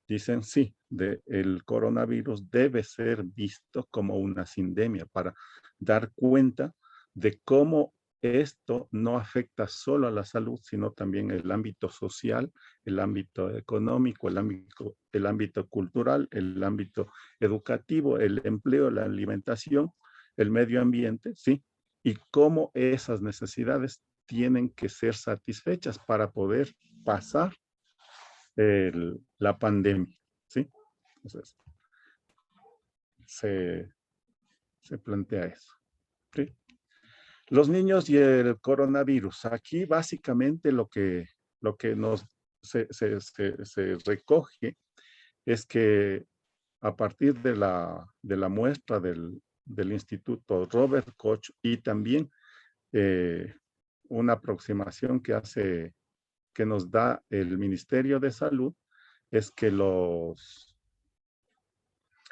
dicen sí, el coronavirus debe ser visto como una sindemia para dar cuenta de cómo esto no afecta solo a la salud, sino también el ámbito social, el ámbito económico, el ámbito cultural, el ámbito educativo, el empleo, la alimentación, el medio ambiente, ¿sí? Y cómo esas necesidades tienen que ser satisfechas para poder pasar la pandemia, ¿sí? Entonces, se plantea eso, ¿sí? Los niños y el coronavirus. Aquí básicamente lo que se recoge es que a partir de la muestra del Instituto Robert Koch y también una aproximación que nos da el Ministerio de Salud, es que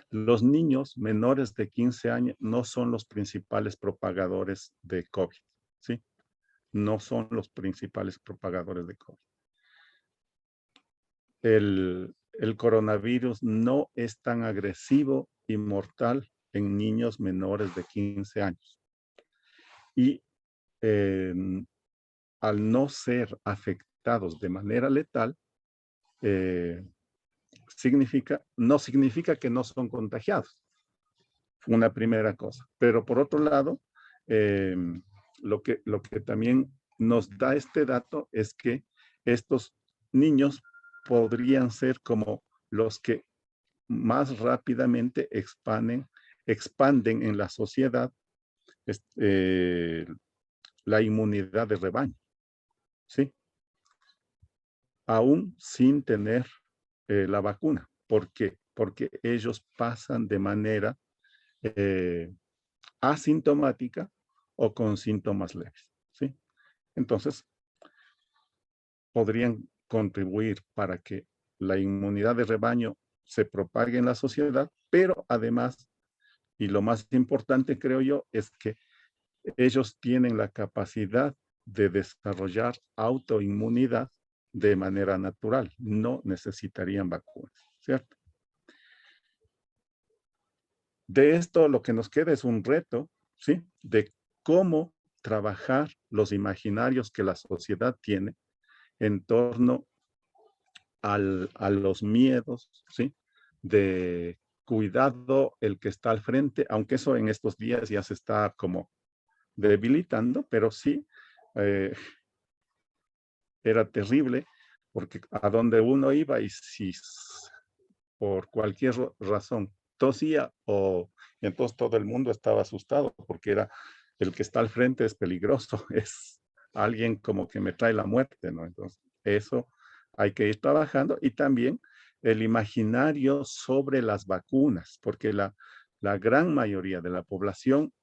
los niños menores de 15 años no son los principales propagadores de COVID, ¿sí? No son los principales propagadores de COVID. El coronavirus no es tan agresivo y mortal en niños menores de 15 años. Y al no ser afectados de manera letal, no significa que no son contagiados. Una primera cosa. Pero por otro lado, lo que también nos da este dato es que estos niños podrían ser como los que más rápidamente expanden en la sociedad la inmunidad de rebaño, ¿sí? Aún sin tener la vacuna. ¿Por qué? Porque ellos pasan de manera asintomática o con síntomas leves, ¿sí? Entonces, podrían contribuir para que la inmunidad de rebaño se propague en la sociedad, pero además, y lo más importante creo yo, es que ellos tienen la capacidad de desarrollar autoinmunidad de manera natural, no necesitarían vacunas, ¿cierto? De esto lo que nos queda es un reto, ¿sí? De cómo trabajar los imaginarios que la sociedad tiene en torno a los miedos, ¿sí? De cuidado el que está al frente, aunque eso en estos días ya se está como debilitando, pero sí era terrible porque a donde uno iba y si por cualquier razón tosía entonces todo el mundo estaba asustado porque era el que está al frente es peligroso, es alguien como que me trae la muerte, ¿no? Entonces eso hay que ir trabajando, y también el imaginario sobre las vacunas, porque la gran mayoría de la población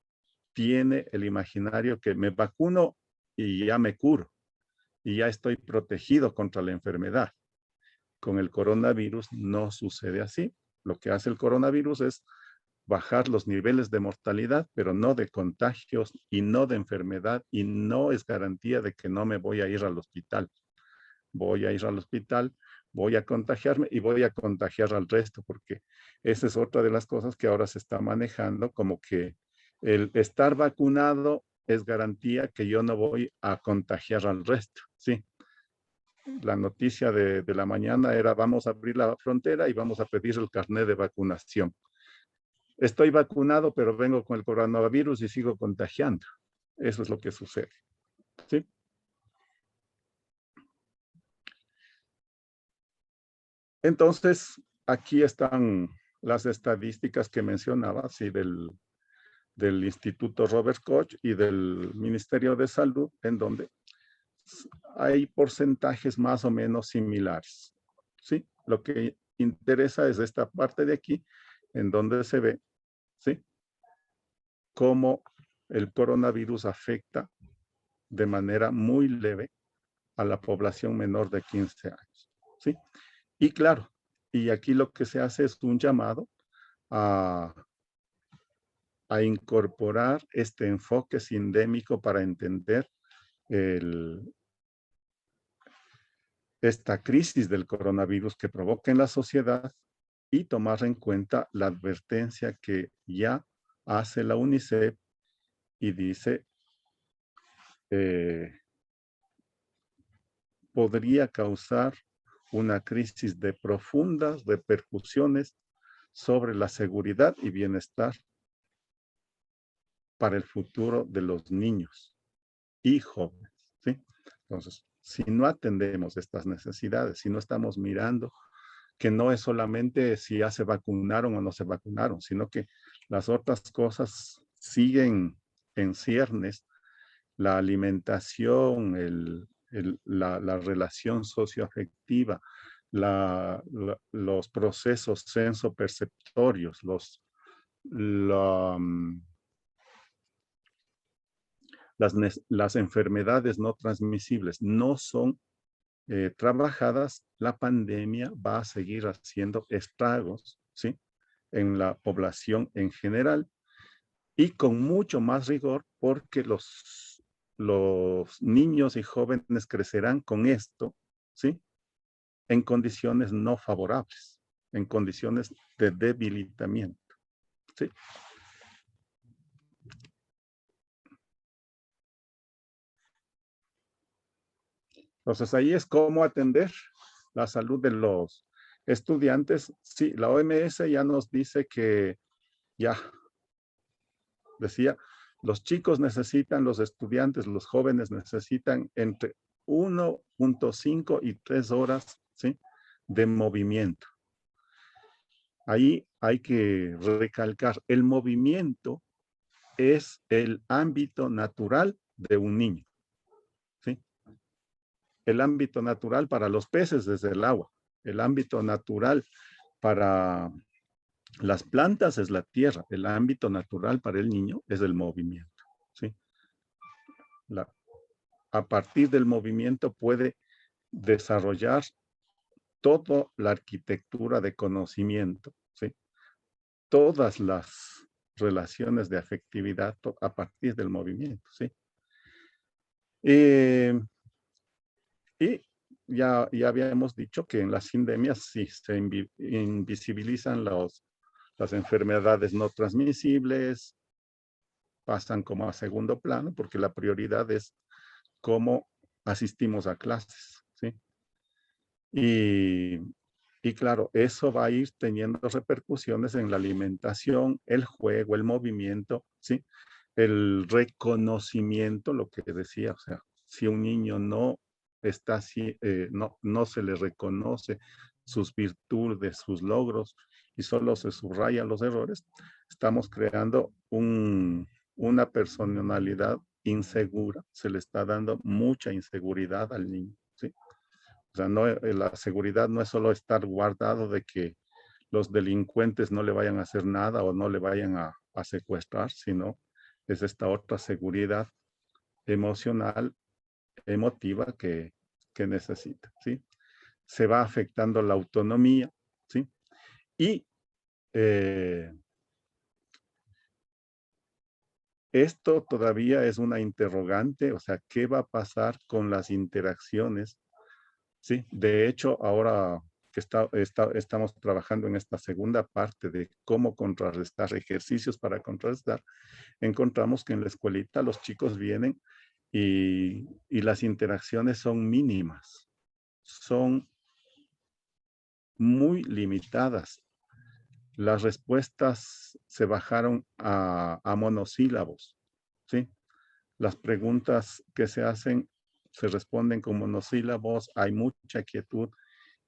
tiene el imaginario que me vacuno y ya me curo, y ya estoy protegido contra la enfermedad. Con el coronavirus no sucede así. Lo que hace el coronavirus es bajar los niveles de mortalidad, pero no de contagios y no de enfermedad, y no es garantía de que no me voy a ir al hospital. Voy a ir al hospital, voy a contagiarme y voy a contagiar al resto, porque esa es otra de las cosas que ahora se está manejando, como que el estar vacunado es garantía que yo no voy a contagiar al resto, ¿sí? La noticia de la mañana era: vamos a abrir la frontera y vamos a pedir el carnet de vacunación. Estoy vacunado, pero vengo con el coronavirus y sigo contagiando. Eso es lo que sucede, ¿sí? Entonces, aquí están las estadísticas que mencionaba, sí, del Instituto Robert Koch y del Ministerio de Salud, en donde hay porcentajes más o menos similares, ¿sí? Lo que interesa es esta parte de aquí, en donde se ve, ¿sí?, cómo el coronavirus afecta de manera muy leve a la población menor de 15 años, ¿sí? Y claro, y aquí lo que se hace es un llamado a incorporar este enfoque sindémico para entender esta crisis del coronavirus que provoca en la sociedad, y tomar en cuenta la advertencia que ya hace la UNICEF y dice, podría causar una crisis de profundas repercusiones sobre la seguridad y bienestar para el futuro de los niños y jóvenes, ¿sí? Entonces, si no atendemos estas necesidades, si no estamos mirando que no es solamente si ya se vacunaron o no se vacunaron, sino que las otras cosas siguen en ciernes: la alimentación, la relación socioafectiva, los procesos sensoperceptorios, las enfermedades no transmisibles no son trabajadas, la pandemia va a seguir haciendo estragos, ¿sí?, en la población en general, y con mucho más rigor, porque los niños y jóvenes crecerán con esto, ¿sí?, en condiciones no favorables, en condiciones de debilitamiento, ¿sí? Entonces, ahí es cómo atender la salud de los estudiantes. Sí, la OMS ya nos dice que, ya decía, los chicos necesitan, los estudiantes, los jóvenes necesitan entre 1.5 y 3 horas, ¿sí?, de movimiento. Ahí hay que recalcar, el movimiento es el ámbito natural de un niño, ¿sí? El ámbito natural para los peces desde el agua, el ámbito natural para las plantas es la tierra, el ámbito natural para el niño es el movimiento, ¿sí? A partir del movimiento puede desarrollar toda la arquitectura de conocimiento, ¿sí?, todas las relaciones de afectividad a partir del movimiento, ¿sí? Y ya habíamos dicho que en las sindemias sí se invisibilizan las enfermedades no transmisibles, pasan como a segundo plano, porque la prioridad es cómo asistimos a clases, ¿sí? Y claro, eso va a ir teniendo repercusiones en la alimentación, el juego, el movimiento, ¿sí? El reconocimiento, lo que decía, o sea, si un niño no está así, no se le reconoce sus virtudes, sus logros, y solo se subrayan los errores, estamos creando una personalidad insegura, se le está dando mucha inseguridad al niño, ¿sí? O sea, no, la seguridad no es solo estar guardado de que los delincuentes no le vayan a hacer nada o no le vayan a secuestrar, sino es esta otra seguridad emocional, emotiva que necesita, ¿sí? Se va afectando la autonomía, ¿sí? Y esto todavía es una interrogante, o sea, ¿qué va a pasar con las interacciones? Sí, de hecho, ahora que estamos trabajando en esta segunda parte de cómo contrarrestar, ejercicios para contrarrestar, encontramos que en la escuelita los chicos vienen y las interacciones son mínimas, son muy limitadas. Las respuestas se bajaron a monosílabos, ¿sí? Las preguntas que se hacen se responden con monosílabos, hay mucha quietud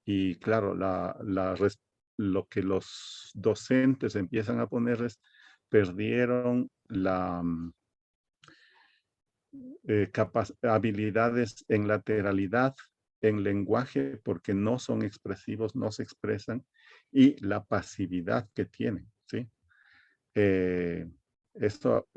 y claro, lo que los docentes empiezan a poner es, perdieron la habilidades en lateralidad, en lenguaje, porque no son expresivos, no se expresan, y la pasividad que tienen, ¿sí? Eso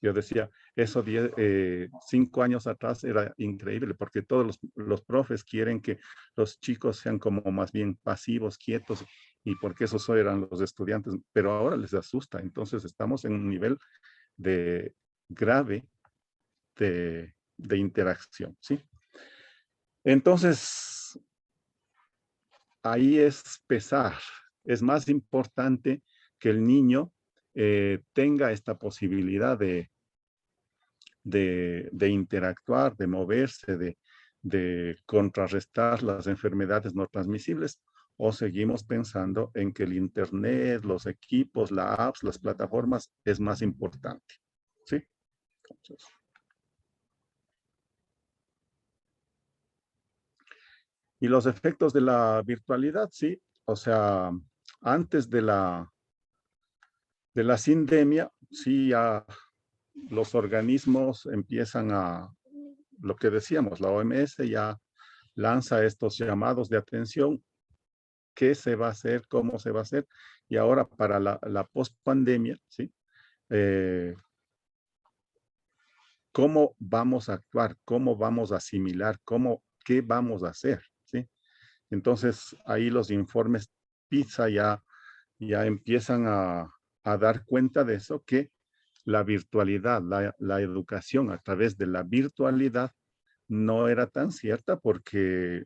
yo decía, eso 5 años atrás era increíble porque todos los profes quieren que los chicos sean como más bien pasivos, quietos, y porque esos eran los estudiantes, pero ahora les asusta. Entonces estamos en un nivel de grave de interacción, ¿sí? Entonces, ahí es pesar. Es más importante que el niño tenga esta posibilidad de interactuar, de moverse, de contrarrestar las enfermedades no transmisibles, o seguimos pensando en que el Internet, los equipos, las apps, las plataformas es más importante. ¿Sí? Entonces, y los efectos de la virtualidad, sí. O sea, antes de la sindemia, sí, ya los organismos empiezan lo que decíamos, la OMS ya lanza estos llamados de atención, qué se va a hacer, cómo se va a hacer, y ahora para la post-pandemia, ¿sí? ¿Cómo vamos a actuar? ¿Cómo vamos a asimilar? ¿Qué vamos a hacer? ¿Sí? Entonces, ahí los informes PISA ya empiezan a dar cuenta de eso, que la virtualidad, la educación a través de la virtualidad no era tan cierta porque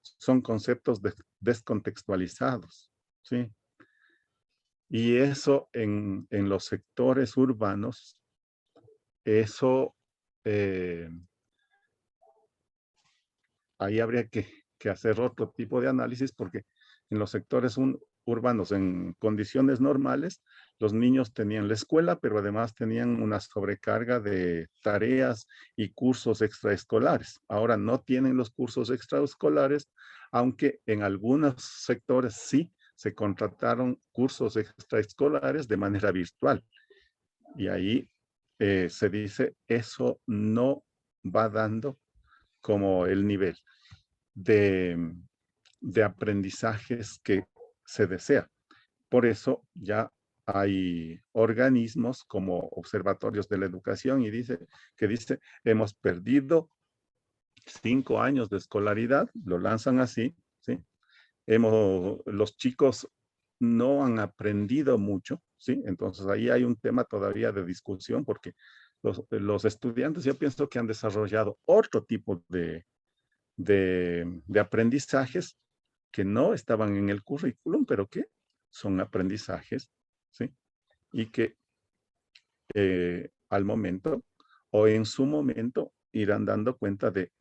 son conceptos descontextualizados, ¿sí? Y eso en los sectores urbanos, eso, ahí habría que hacer otro tipo de análisis porque en los sectores urbanos, en condiciones normales, los niños tenían la escuela, pero además tenían una sobrecarga de tareas y cursos extraescolares. Ahora no tienen los cursos extraescolares, aunque en algunos sectores sí se contrataron cursos extraescolares de manera virtual. Y ahí se dice, eso no va dando como el nivel de aprendizajes que se desea. Por eso ya hay organismos como observatorios de la educación y dice, hemos perdido 5 años de escolaridad, lo lanzan así, ¿sí? Los chicos no han aprendido mucho, ¿sí? Entonces ahí hay un tema todavía de discusión porque los estudiantes yo pienso que han desarrollado otro tipo de aprendizajes que no estaban en el currículum, pero que son aprendizajes, ¿sí? Y que al momento o en su momento irán dando cuenta de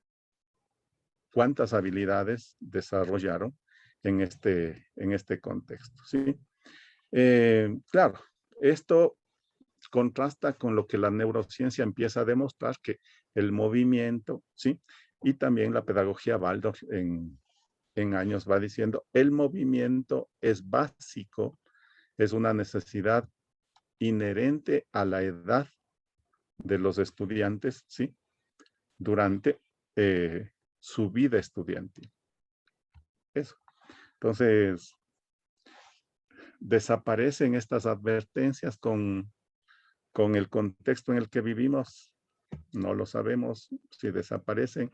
cuántas habilidades desarrollaron en este contexto, ¿sí? Claro, esto contrasta con lo que la neurociencia empieza a demostrar, que el movimiento, ¿sí? Y también la pedagogía Waldorf en años va diciendo, el movimiento es básico, es una necesidad inherente a la edad de los estudiantes, ¿sí? Durante su vida estudiantil. Eso. Entonces, desaparecen estas advertencias con el contexto en el que vivimos. No lo sabemos si desaparecen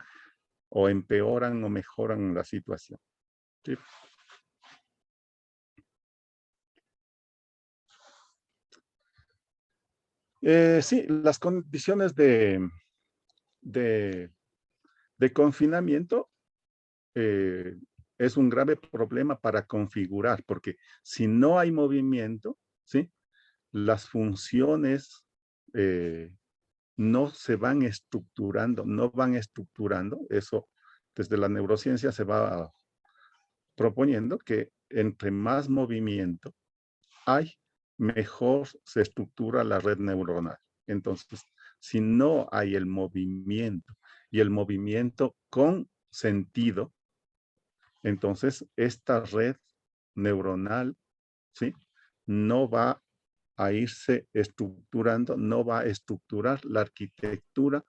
o empeoran o mejoran la situación. ¿Sí? Sí, las condiciones de confinamiento es un grave problema para configurar, porque si no hay movimiento, ¿sí? Las funciones no se van estructurando, no van estructurando. Eso desde la neurociencia se va proponiendo que entre más movimiento hay, mejor se estructura la red neuronal. Entonces, si no hay el movimiento y el movimiento con sentido, entonces esta red neuronal, ¿sí? No va a irse estructurando, no va a estructurar la arquitectura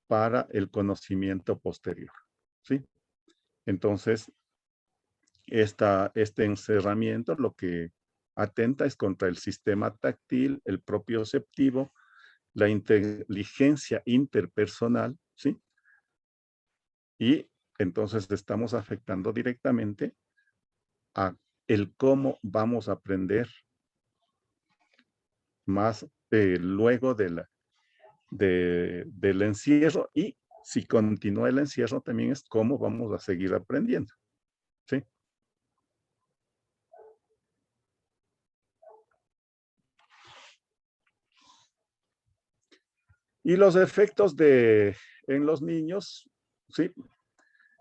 para el conocimiento posterior, ¿sí? Entonces, este encerramiento lo que atenta es contra el sistema táctil, el propioceptivo, la inteligencia interpersonal, ¿sí? Y entonces estamos afectando directamente a el cómo vamos a aprender más luego del encierro, y si continúa el encierro también es cómo vamos a seguir aprendiendo, ¿sí? Y los efectos en los niños, ¿sí?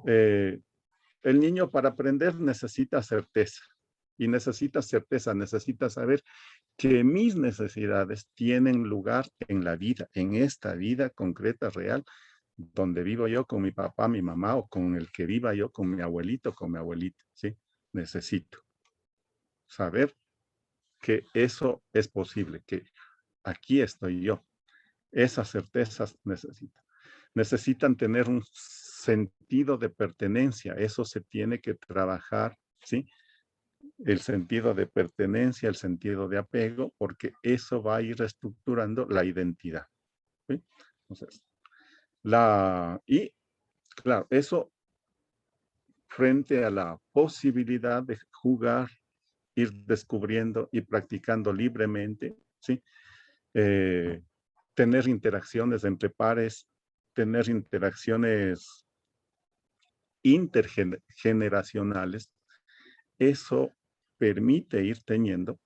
El niño para aprender necesita certeza. Y necesita certeza, necesita saber que mis necesidades tienen lugar en la vida, en esta vida concreta, real, donde vivo yo con mi papá, mi mamá, o con el que viva yo con mi abuelito, con mi abuelita, ¿sí? Necesito saber que eso es posible, que aquí estoy yo. Esas certezas necesitan. Necesitan tener un sentido de pertenencia. Eso se tiene que trabajar, ¿sí? El sentido de pertenencia, el sentido de apego, porque eso va a ir reestructurando la identidad, ¿sí? Entonces, y claro, eso frente a la posibilidad de jugar, ir descubriendo y practicando libremente, ¿sí? Tener interacciones entre pares, tener interacciones intergeneracionales, eso permite ir teniendo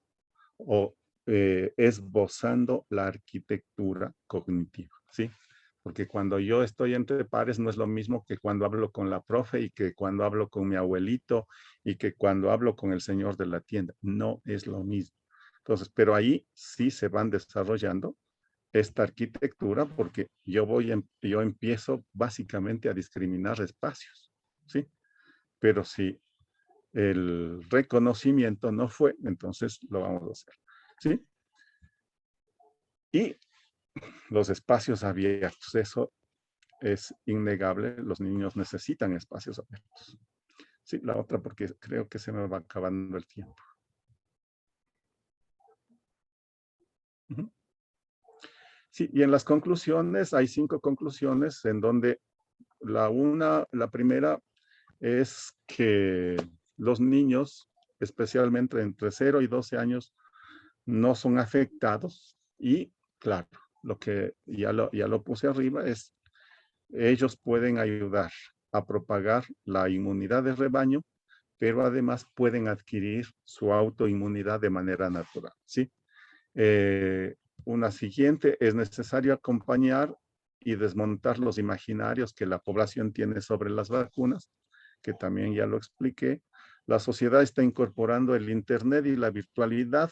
o esbozando la arquitectura cognitiva, ¿sí? Porque cuando yo estoy entre pares no es lo mismo que cuando hablo con la profe y que cuando hablo con mi abuelito y que cuando hablo con el señor de la tienda. No es lo mismo. Entonces, pero ahí sí se van desarrollando esta arquitectura porque yo empiezo básicamente a discriminar espacios, ¿sí? Pero si el reconocimiento no fue, entonces lo vamos a hacer, ¿sí? Y los espacios abiertos, eso es innegable, los niños necesitan espacios abiertos. Sí, la otra porque creo que se me va acabando el tiempo. Uh-huh. Sí, y en las conclusiones, hay 5 conclusiones en donde la primera es que los niños, especialmente entre 0 y 12 años, no son afectados y, claro, lo que ya lo puse arriba es, ellos pueden ayudar a propagar la inmunidad de rebaño, pero además pueden adquirir su autoinmunidad de manera natural, ¿sí? Una siguiente, es necesario acompañar y desmontar los imaginarios que la población tiene sobre las vacunas, que también ya lo expliqué. La sociedad está incorporando el Internet y la virtualidad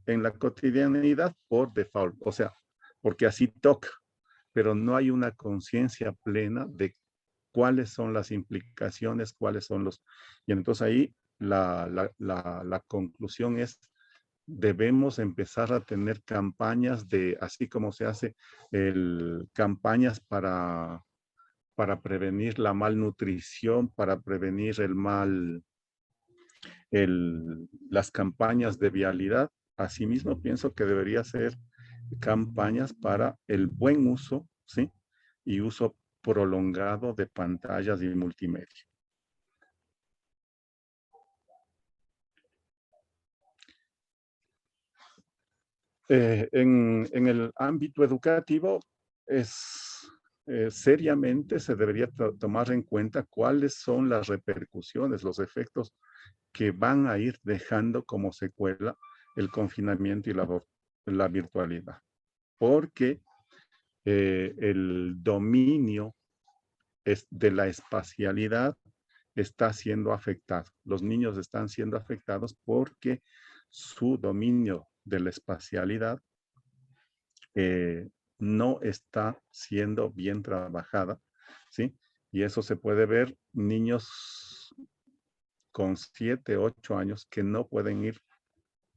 en la cotidianidad por default, o sea, porque así toca, pero no hay una conciencia plena de cuáles son las implicaciones, cuáles son los... Y entonces ahí la conclusión es, debemos empezar a tener campañas así como se hace campañas para para prevenir la malnutrición, para prevenir las campañas de vialidad. Asimismo, pienso que debería ser campañas para el buen uso, ¿sí? Y uso prolongado de pantallas y multimedia. En el ámbito educativo, seriamente se debería tomar en cuenta cuáles son las repercusiones, los efectos que van a ir dejando como secuela el confinamiento y la virtualidad. Porque el dominio de la espacialidad está siendo afectado. Los niños están siendo afectados porque su dominio de la espacialidad no está siendo bien trabajada, ¿sí? Y eso se puede ver niños con 7, 8 años que no pueden ir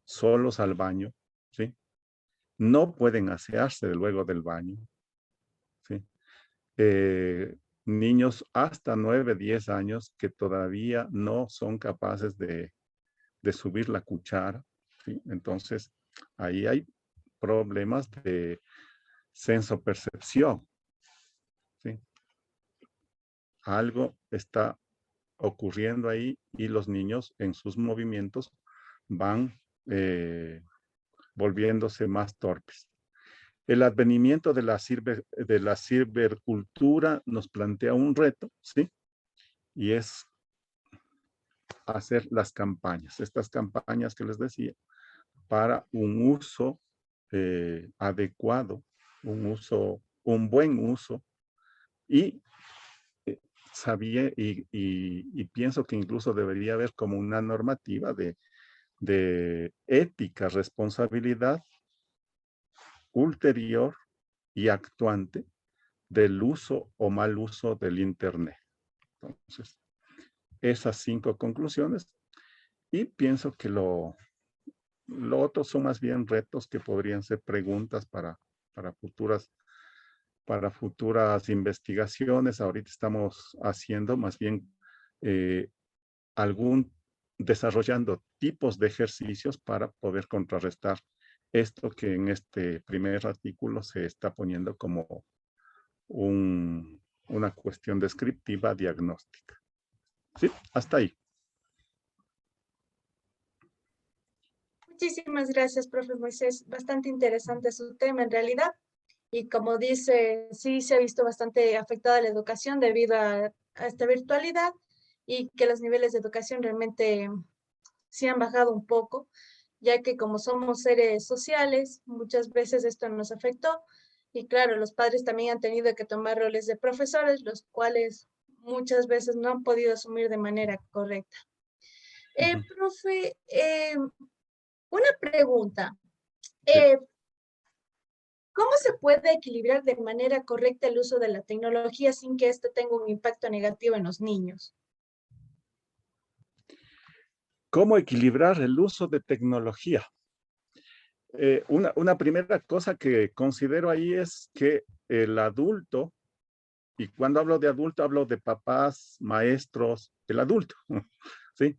solos al baño, ¿sí? No pueden asearse luego del baño, ¿sí? Niños hasta 9, 10 años que todavía no son capaces de subir la cuchara, ¿sí? Entonces, ahí hay problemas de sensopercepción, ¿sí? Algo está ocurriendo ahí y los niños en sus movimientos van volviéndose más torpes. El advenimiento de la cibercultura nos plantea un reto, ¿sí? Y es hacer las campañas, estas campañas que les decía, para un uso adecuado, un buen uso, y sabía y pienso que incluso debería haber como una normativa de ética, responsabilidad ulterior y actuante del uso o mal uso del Internet. Entonces, esas 5 conclusiones, y pienso que lo otro son más bien retos que podrían ser preguntas para futuras investigaciones. Ahorita estamos haciendo más bien desarrollando tipos de ejercicios para poder contrarrestar esto que en este primer artículo se está poniendo como una cuestión descriptiva diagnóstica. Sí, hasta ahí. Muchísimas gracias, profe Moisés. Bastante interesante su tema en realidad. Y como dice, sí se ha visto bastante afectada la educación debido a esta virtualidad y que los niveles de educación realmente sí han bajado un poco, ya que como somos seres sociales, muchas veces esto nos afectó. Y claro, los padres también han tenido que tomar roles de profesores, los cuales muchas veces no han podido asumir de manera correcta. Profe, una pregunta. ¿Cómo se puede equilibrar de manera correcta el uso de la tecnología sin que esto tenga un impacto negativo en los niños? ¿Cómo equilibrar el uso de tecnología? Una primera cosa que considero ahí es que el adulto, y cuando hablo de adulto hablo de papás, maestros, el adulto, ¿sí?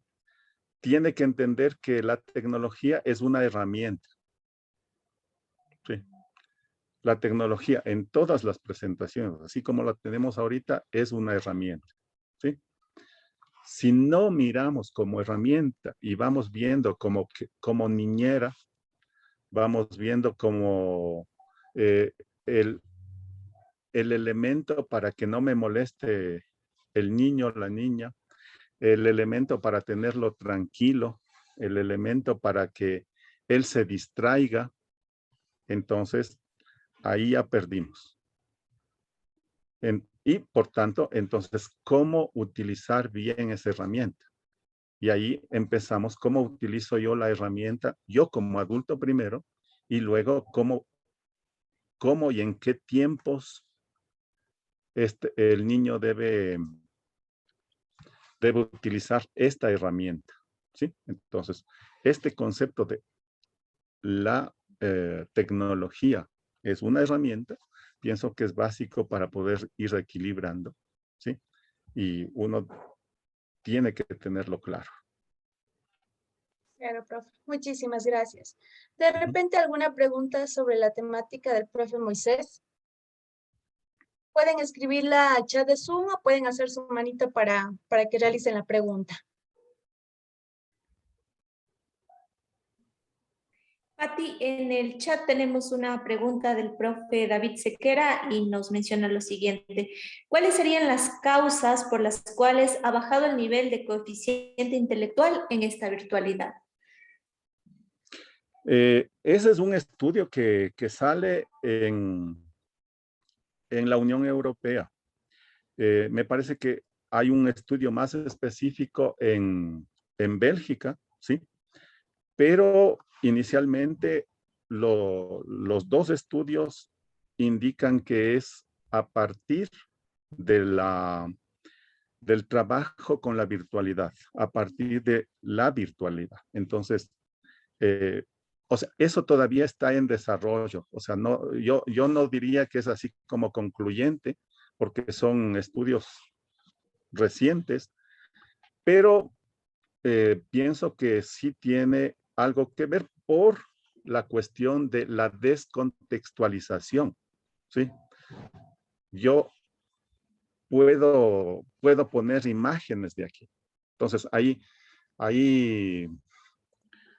Tiene que entender que la tecnología es una herramienta. Sí. La tecnología en todas las presentaciones, así como la tenemos ahorita, es una herramienta. ¿Sí? Si no miramos como herramienta y vamos viendo como niñera, vamos viendo como el elemento para que no me moleste el niño o la niña, el elemento para tenerlo tranquilo, el elemento para que él se distraiga, entonces ahí ya perdimos. Y por tanto, entonces, ¿cómo utilizar bien esa herramienta? Y ahí empezamos, ¿cómo utilizo yo la herramienta? Yo como adulto primero, y luego cómo y en qué tiempos el niño debe utilizar esta herramienta. ¿Sí? Entonces, este concepto de la tecnología es una herramienta, pienso que es básico para poder ir equilibrando ¿sí? Y uno tiene que tenerlo claro. Claro, profe. Muchísimas gracias. De repente, ¿alguna pregunta sobre la temática del profe Moisés? Pueden escribirla al chat de Zoom o pueden hacer su manito para que realicen la pregunta. Pati, en el chat tenemos una pregunta del profe David Sequera y nos menciona lo siguiente. ¿Cuáles serían las causas por las cuales ha bajado el nivel de coeficiente intelectual en esta virtualidad? Ese es un estudio que sale en la Unión Europea. Me parece que hay un estudio más específico en Bélgica, ¿sí? Pero inicialmente los dos estudios indican que es a partir del trabajo con la virtualidad, a partir de la virtualidad. Entonces, o sea, eso todavía está en desarrollo. O sea, no, yo no diría que es así como concluyente, porque son estudios recientes, pero pienso que sí tiene algo que ver por la cuestión de la descontextualización, ¿sí? Yo puedo poner imágenes de aquí. Entonces, ahí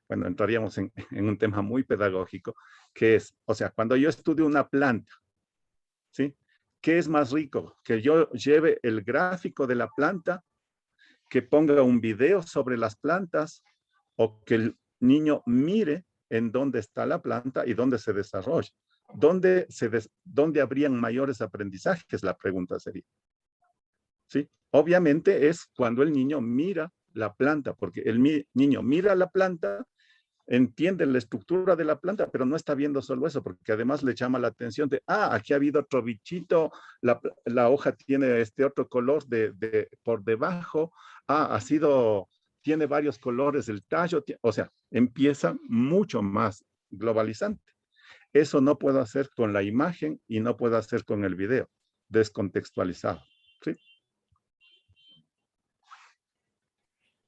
bueno, entraríamos en un tema muy pedagógico, que es, o sea, cuando yo estudio una planta, ¿sí? ¿Qué es más rico? Que yo lleve el gráfico de la planta, que ponga un video sobre las plantas, o que el niño mire en dónde está la planta y dónde se desarrolla. ¿Dónde habrían mayores aprendizajes? La pregunta sería. ¿Sí? Obviamente es cuando el niño mira la planta, porque el niño mira la planta, entiende la estructura de la planta, pero no está viendo solo eso, porque además le llama la atención de, aquí ha habido otro bichito, la hoja tiene este otro color por debajo, tiene varios colores el tallo, o sea, empieza mucho más globalizante. Eso no puedo hacer con la imagen y no puedo hacer con el video, descontextualizado, ¿sí?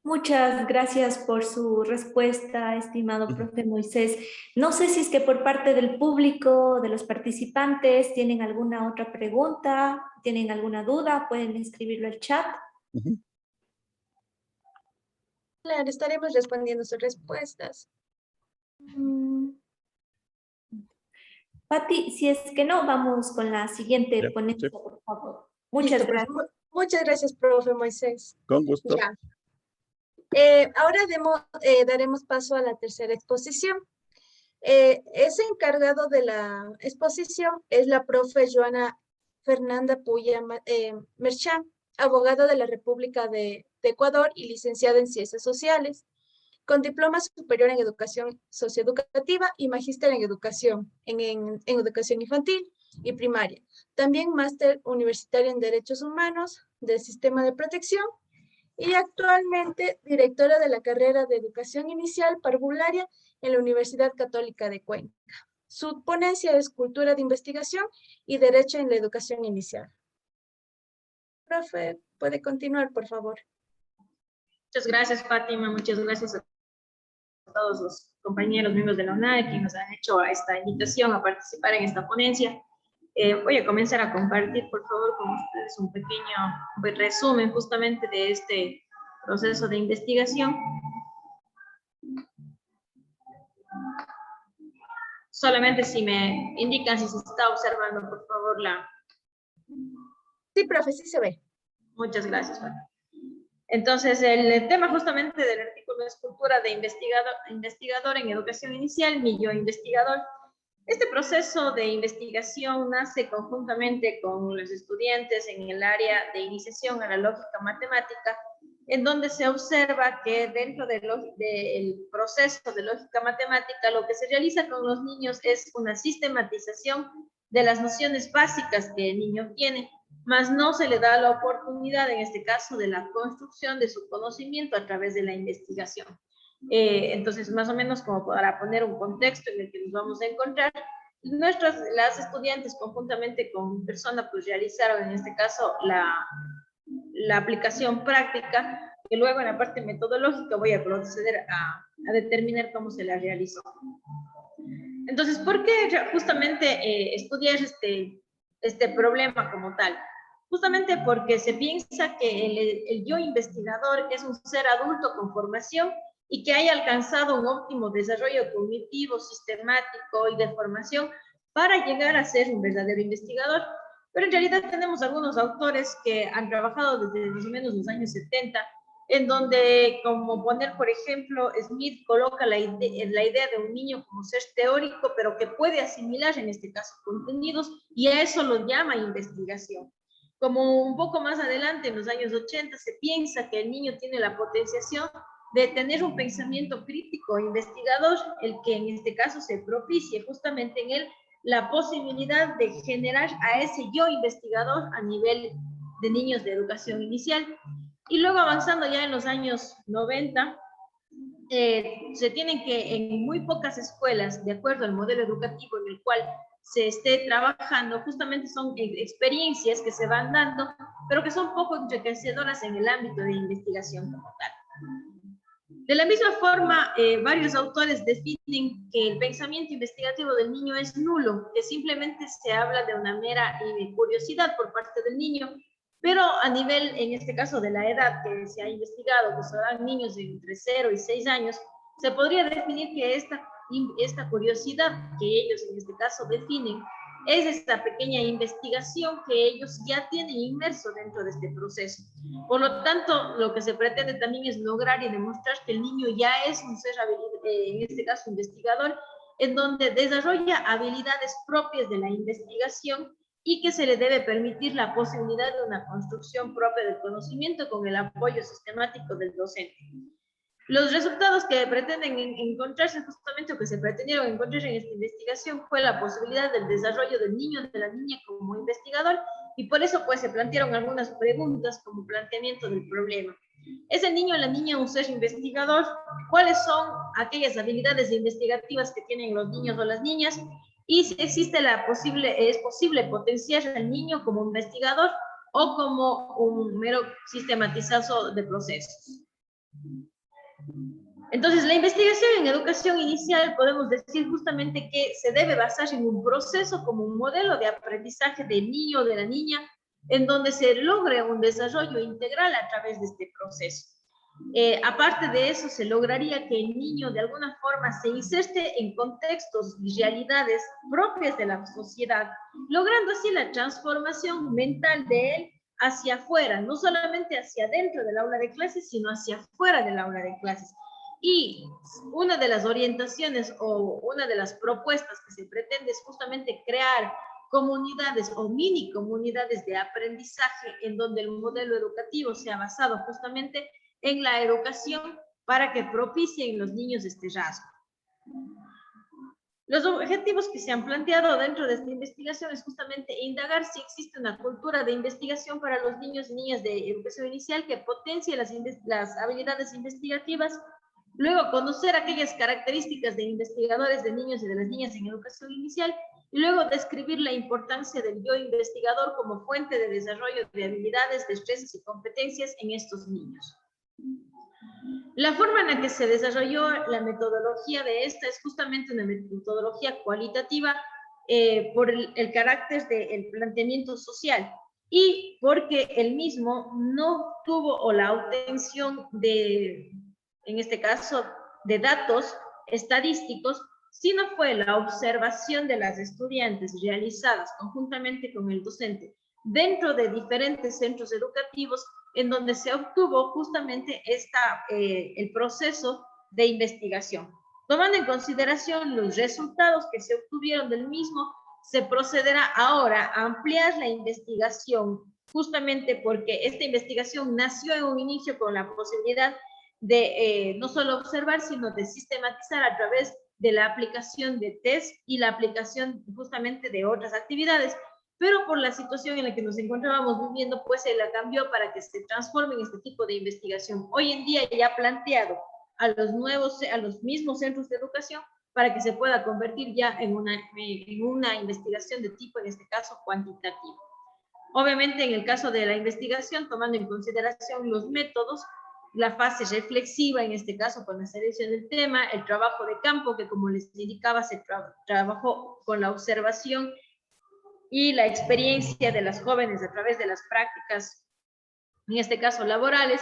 Muchas gracias por su respuesta, estimado profe Moisés. No sé si es que por parte del público, de los participantes, tienen alguna otra pregunta, tienen alguna duda, pueden escribirlo al chat. Claro, estaremos respondiendo sus respuestas. Pati, si es que no, vamos con la siguiente ponencia, Sí. por favor. Muchas Listo, gracias. profe. Muchas gracias, profe Moisés. Con gusto. Ya. Ahora daremos paso a la tercera exposición. Ese encargado de la exposición es la profe Joana Fernanda Puya Merchán, abogada de la República de Ecuador y licenciada en Ciencias Sociales, con diploma superior en Educación Socioeducativa y magíster en Educación, en Educación Infantil y Primaria. También máster universitario en Derechos Humanos del Sistema de Protección y actualmente directora de la carrera de Educación Inicial Parvularia en la Universidad Católica de Cuenca. Su ponencia es Cultura de Investigación y Derecho en la Educación Inicial. Profe, puede continuar, por favor. Muchas gracias, Fátima. Muchas gracias a todos los compañeros, miembros de la UNAE, que nos han hecho esta invitación a participar en esta ponencia. Voy a comenzar a compartir, por favor, con ustedes un pequeño resumen justamente de este proceso de investigación. Solamente si me indican si se está observando, por favor, Sí, profe, sí se ve. Muchas gracias, Fátima. Entonces, el tema justamente del artículo es cultura de investigador en educación inicial, mi yo investigador. Este proceso de investigación nace conjuntamente con los estudiantes en el área de iniciación a la lógica matemática, en donde se observa que dentro del proceso de lógica matemática lo que se realiza con los niños es una sistematización de las nociones básicas que el niño tiene, mas no se le da la oportunidad, en este caso, de la construcción de su conocimiento a través de la investigación. Entonces, más o menos como para poner un contexto en el que nos vamos a encontrar, las estudiantes conjuntamente con mi persona, pues realizaron en este caso la aplicación práctica, que luego en la parte metodológica voy a proceder a determinar cómo se la realizó. Entonces, ¿por qué justamente estudiar este problema como tal? Justamente porque se piensa que el yo investigador es un ser adulto con formación y que haya alcanzado un óptimo desarrollo cognitivo, sistemático y de formación para llegar a ser un verdadero investigador. Pero en realidad tenemos algunos autores que han trabajado desde más o menos los años 70, en donde, como poner, por ejemplo, Smith coloca la idea de un niño como ser teórico, pero que puede asimilar, en este caso, contenidos, y a eso lo llama investigación. Como un poco más adelante, en los años 80, se piensa que el niño tiene la potenciación de tener un pensamiento crítico investigador, el que en este caso se propicie justamente en él la posibilidad de generar a ese yo investigador a nivel de niños de educación inicial. Y luego avanzando ya en los años 90, se tienen que en muy pocas escuelas, de acuerdo al modelo educativo en el cual se esté trabajando, justamente son experiencias que se van dando, pero que son poco enriquecedoras en el ámbito de investigación como tal. De la misma forma, varios autores definen que el pensamiento investigativo del niño es nulo, que simplemente se habla de una mera curiosidad por parte del niño, pero a nivel, en este caso, de la edad que se ha investigado, que serán niños de entre 0 y 6 años, se podría definir que esta curiosidad que ellos en este caso definen es esta pequeña investigación que ellos ya tienen inmerso dentro de este proceso. Por lo tanto, lo que se pretende también es lograr y demostrar que el niño ya es un ser, en este caso, investigador, en donde desarrolla habilidades propias de la investigación y que se le debe permitir la posibilidad de una construcción propia del conocimiento con el apoyo sistemático del docente. Los resultados que pretenden encontrarse justamente o que se pretendieron encontrar en esta investigación fue la posibilidad del desarrollo del niño, de la niña como investigador, y por eso pues se plantearon algunas preguntas como planteamiento del problema. ¿Es el niño o la niña un ser investigador? ¿Cuáles son aquellas habilidades investigativas que tienen los niños o las niñas? Y si existe es posible potenciar al niño como investigador o como un mero sistematizador de procesos. Entonces, la investigación en educación inicial podemos decir justamente que se debe basar en un proceso como un modelo de aprendizaje del niño o de la niña, en donde se logre un desarrollo integral a través de este proceso. Aparte de eso, se lograría que el niño de alguna forma se inserte en contextos y realidades propias de la sociedad, logrando así la transformación mental de él hacia afuera, no solamente hacia dentro del aula de clases, sino hacia afuera del aula de clases. Y una de las orientaciones o una de las propuestas que se pretende es justamente crear comunidades o mini comunidades de aprendizaje en donde el modelo educativo sea basado justamente en la educación para que propicien los niños este rasgo. Los objetivos que se han planteado dentro de esta investigación es justamente indagar si existe una cultura de investigación para los niños y niñas de educación inicial que potencie las habilidades investigativas, luego conocer aquellas características de investigadores de niños y de las niñas en educación inicial, y luego describir la importancia del yo investigador como fuente de desarrollo de habilidades, destrezas y competencias en estos niños. La forma en la que se desarrolló la metodología de esta es justamente una metodología cualitativa por el carácter del planteamiento social y porque el mismo no tuvo o la obtención de, en este caso, de datos estadísticos, sino fue la observación de las estudiantes realizadas conjuntamente con el docente dentro de diferentes centros educativos en donde se obtuvo justamente el proceso de investigación. Tomando en consideración los resultados que se obtuvieron del mismo, se procederá ahora a ampliar la investigación, justamente porque esta investigación nació en un inicio con la posibilidad de no solo observar, sino de sistematizar a través de la aplicación de test y la aplicación justamente de otras actividades. Pero por la situación en la que nos encontrábamos viviendo, pues se la cambió para que se transforme en este tipo de investigación. Hoy en día ya planteado a los mismos centros de educación para que se pueda convertir ya en una investigación de tipo, en este caso, cuantitativo. Obviamente, en el caso de la investigación, tomando en consideración los métodos, la fase reflexiva, en este caso con la selección del tema, el trabajo de campo, que como les indicaba, se trabajó con la observación y la experiencia de las jóvenes a través de las prácticas, en este caso laborales,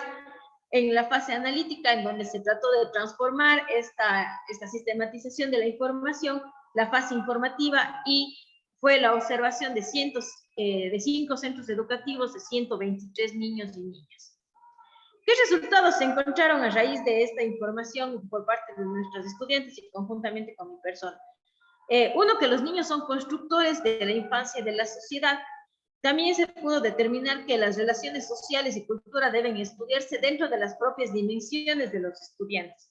en la fase analítica, en donde se trató de transformar esta sistematización de la información, la fase informativa, y fue la observación de 5 centros educativos de 123 niños y niñas. ¿Qué resultados se encontraron a raíz de esta información por parte de nuestros estudiantes y conjuntamente con mi persona? Uno, que los niños son constructores de la infancia y de la sociedad. También se pudo determinar que las relaciones sociales y cultura deben estudiarse dentro de las propias dimensiones de los estudiantes.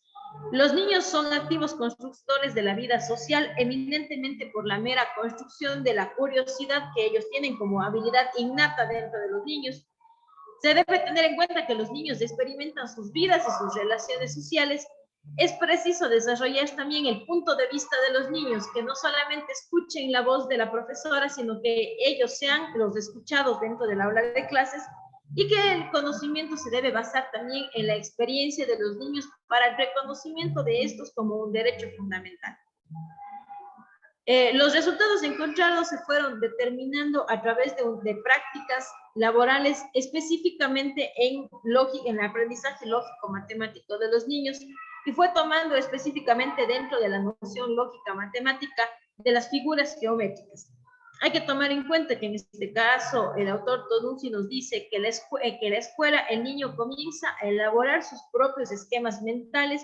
Los niños son activos constructores de la vida social, eminentemente por la mera construcción de la curiosidad que ellos tienen como habilidad innata dentro de los niños. Se debe tener en cuenta que los niños experimentan sus vidas y sus relaciones sociales. Es preciso desarrollar también el punto de vista de los niños, que no solamente escuchen la voz de la profesora, sino que ellos sean los escuchados dentro del aula de clases, y que el conocimiento se debe basar también en la experiencia de los niños para el reconocimiento de estos como un derecho fundamental. Los resultados encontrados se fueron determinando a través de prácticas laborales, específicamente en el aprendizaje lógico-matemático de los niños, y fue tomando específicamente dentro de la noción lógica-matemática de las figuras geométricas. Hay que tomar en cuenta que en este caso el autor Tonucci nos dice que la escuela, el niño comienza a elaborar sus propios esquemas mentales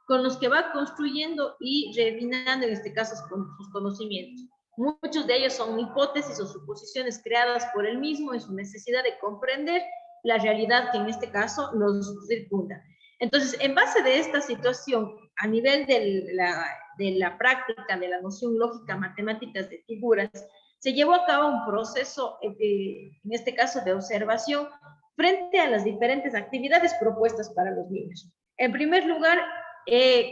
con los que va construyendo y refinando, en este caso, con sus conocimientos. Muchos de ellos son hipótesis o suposiciones creadas por él mismo en su necesidad de comprender la realidad que en este caso los circunda. Entonces, en base de esta situación, a nivel de la práctica de la noción lógica matemáticas de figuras, se llevó a cabo un proceso, en este caso, de observación frente a las diferentes actividades propuestas para los niños. En primer lugar,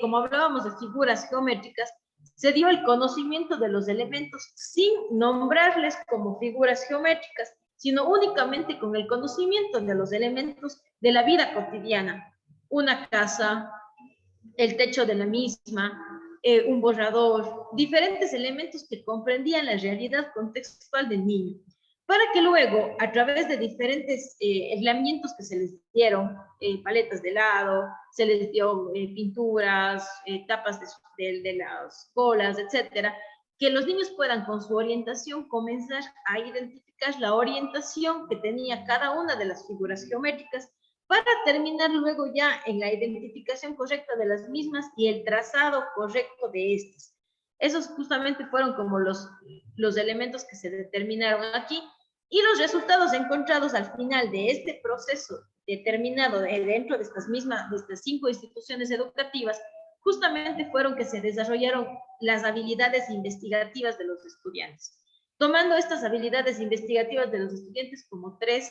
como hablábamos de figuras geométricas, se dio el conocimiento de los elementos sin nombrarles como figuras geométricas, sino únicamente con el conocimiento de los elementos de la vida cotidiana. Una casa, el techo de la misma, un borrador, diferentes elementos que comprendían la realidad contextual del niño, para que luego, a través de diferentes herramientas que se les dieron, paletas de helado, se les dio pinturas, tapas de las colas, etcétera, que los niños puedan con su orientación comenzar a identificar la orientación que tenía cada una de las figuras geométricas, para terminar luego ya en la identificación correcta de las mismas y el trazado correcto de estas. Esos justamente fueron como los elementos que se determinaron aquí, y los resultados encontrados al final de este proceso determinado dentro de estas 5 instituciones educativas, justamente fueron que se desarrollaron las habilidades investigativas de los estudiantes. Tomando estas habilidades investigativas de los estudiantes como tres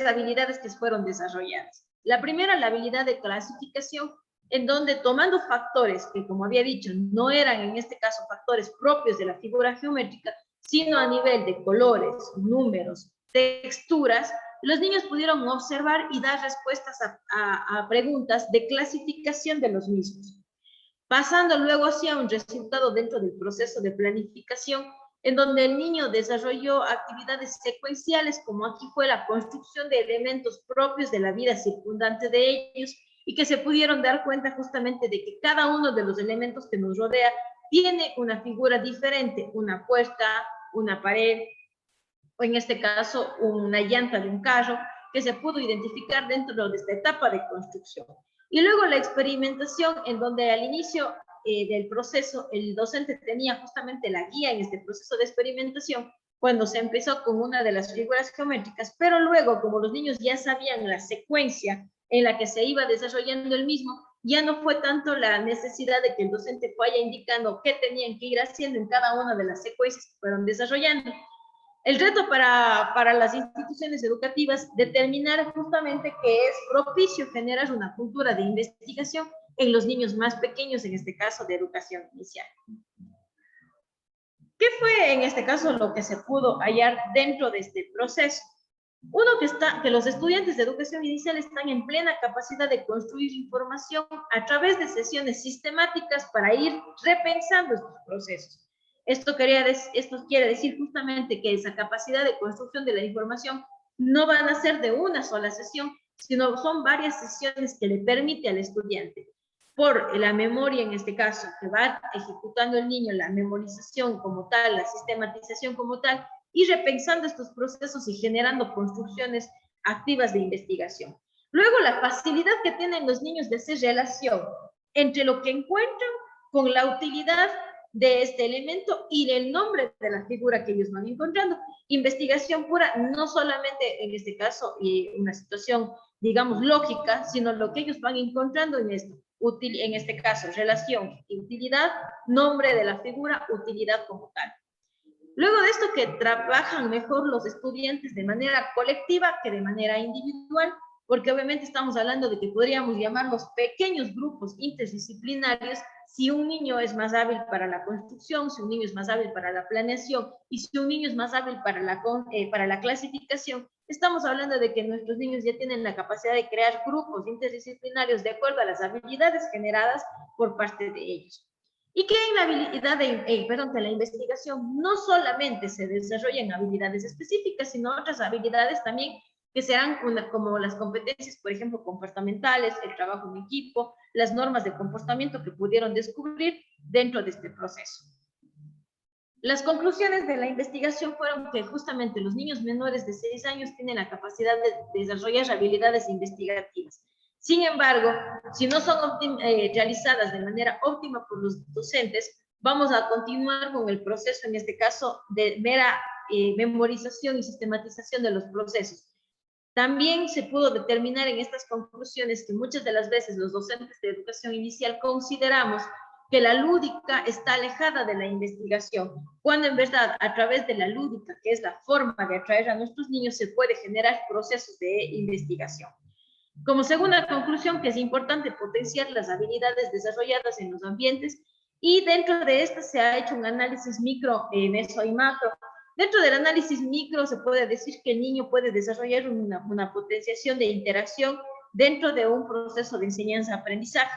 habilidades que fueron desarrolladas. La primera, la habilidad de clasificación, en donde tomando factores que, como había dicho, no eran en este caso factores propios de la figura geométrica, sino a nivel de colores, números, texturas, los niños pudieron observar y dar respuestas a preguntas de clasificación de los mismos, pasando luego hacia un resultado dentro del proceso de planificación, en donde el niño desarrolló actividades secuenciales, como aquí fue la construcción de elementos propios de la vida circundante de ellos, y que se pudieron dar cuenta justamente de que cada uno de los elementos que nos rodea tiene una figura diferente, una puerta, una pared, o en este caso una llanta de un carro, que se pudo identificar dentro de esta etapa de construcción. Y luego la experimentación, en donde al inicio del proceso el docente tenía justamente la guía en este proceso de experimentación, cuando se empezó con una de las figuras geométricas, pero luego, como los niños ya sabían la secuencia en la que se iba desarrollando el mismo, ya no fue tanto la necesidad de que el docente vaya indicando qué tenían que ir haciendo en cada una de las secuencias que fueron desarrollando. El reto para las instituciones educativas, determinar justamente que es propicio generar una cultura de investigación en los niños más pequeños, en este caso de educación inicial. ¿Qué fue en este caso lo que se pudo hallar dentro de este proceso? Uno, que los estudiantes de educación inicial están en plena capacidad de construir información a través de sesiones sistemáticas para ir repensando estos procesos. Esto quiere decir justamente que esa capacidad de construcción de la información no van a ser de una sola sesión, sino son varias sesiones que le permite al estudiante, por la memoria en este caso, que va ejecutando el niño, la memorización como tal, la sistematización como tal, y repensando estos procesos y generando construcciones activas de investigación. Luego, la facilidad que tienen los niños de hacer relación entre lo que encuentran con la utilidad de este elemento y el nombre de la figura que ellos van encontrando. Investigación pura, no solamente en este caso una situación, digamos, lógica, sino lo que ellos van encontrando en esto. En este caso, relación, utilidad, nombre de la figura, utilidad como tal. Luego de esto, que trabajan mejor los estudiantes de manera colectiva que de manera individual, porque obviamente estamos hablando de que podríamos llamarlos pequeños grupos interdisciplinarios si un niño es más hábil para la construcción, si un niño es más hábil para la planeación y si un niño es más hábil para la clasificación. Estamos hablando de que nuestros niños ya tienen la capacidad de crear grupos interdisciplinarios de acuerdo a las habilidades generadas por parte de ellos. Y que en la habilidad que la investigación no solamente se desarrollan habilidades específicas, sino otras habilidades también que serán como las competencias, por ejemplo, comportamentales, el trabajo en equipo, las normas de comportamiento que pudieron descubrir dentro de este proceso. Las conclusiones de la investigación fueron que justamente los niños menores de 6 años tienen la capacidad de desarrollar habilidades investigativas. Sin embargo, si no son realizadas de manera óptima por los docentes, vamos a continuar con el proceso, en este caso, de mera memorización y sistematización de los procesos. También se pudo determinar en estas conclusiones que muchas de las veces los docentes de educación inicial consideramos que la lúdica está alejada de la investigación, cuando en verdad a través de la lúdica, que es la forma de atraer a nuestros niños, se puede generar procesos de investigación. Como segunda conclusión, que es importante potenciar las habilidades desarrolladas en los ambientes, y dentro de estas se ha hecho un análisis micro, meso y macro. Dentro del análisis micro se puede decir que el niño puede desarrollar una potenciación de interacción dentro de un proceso de enseñanza-aprendizaje.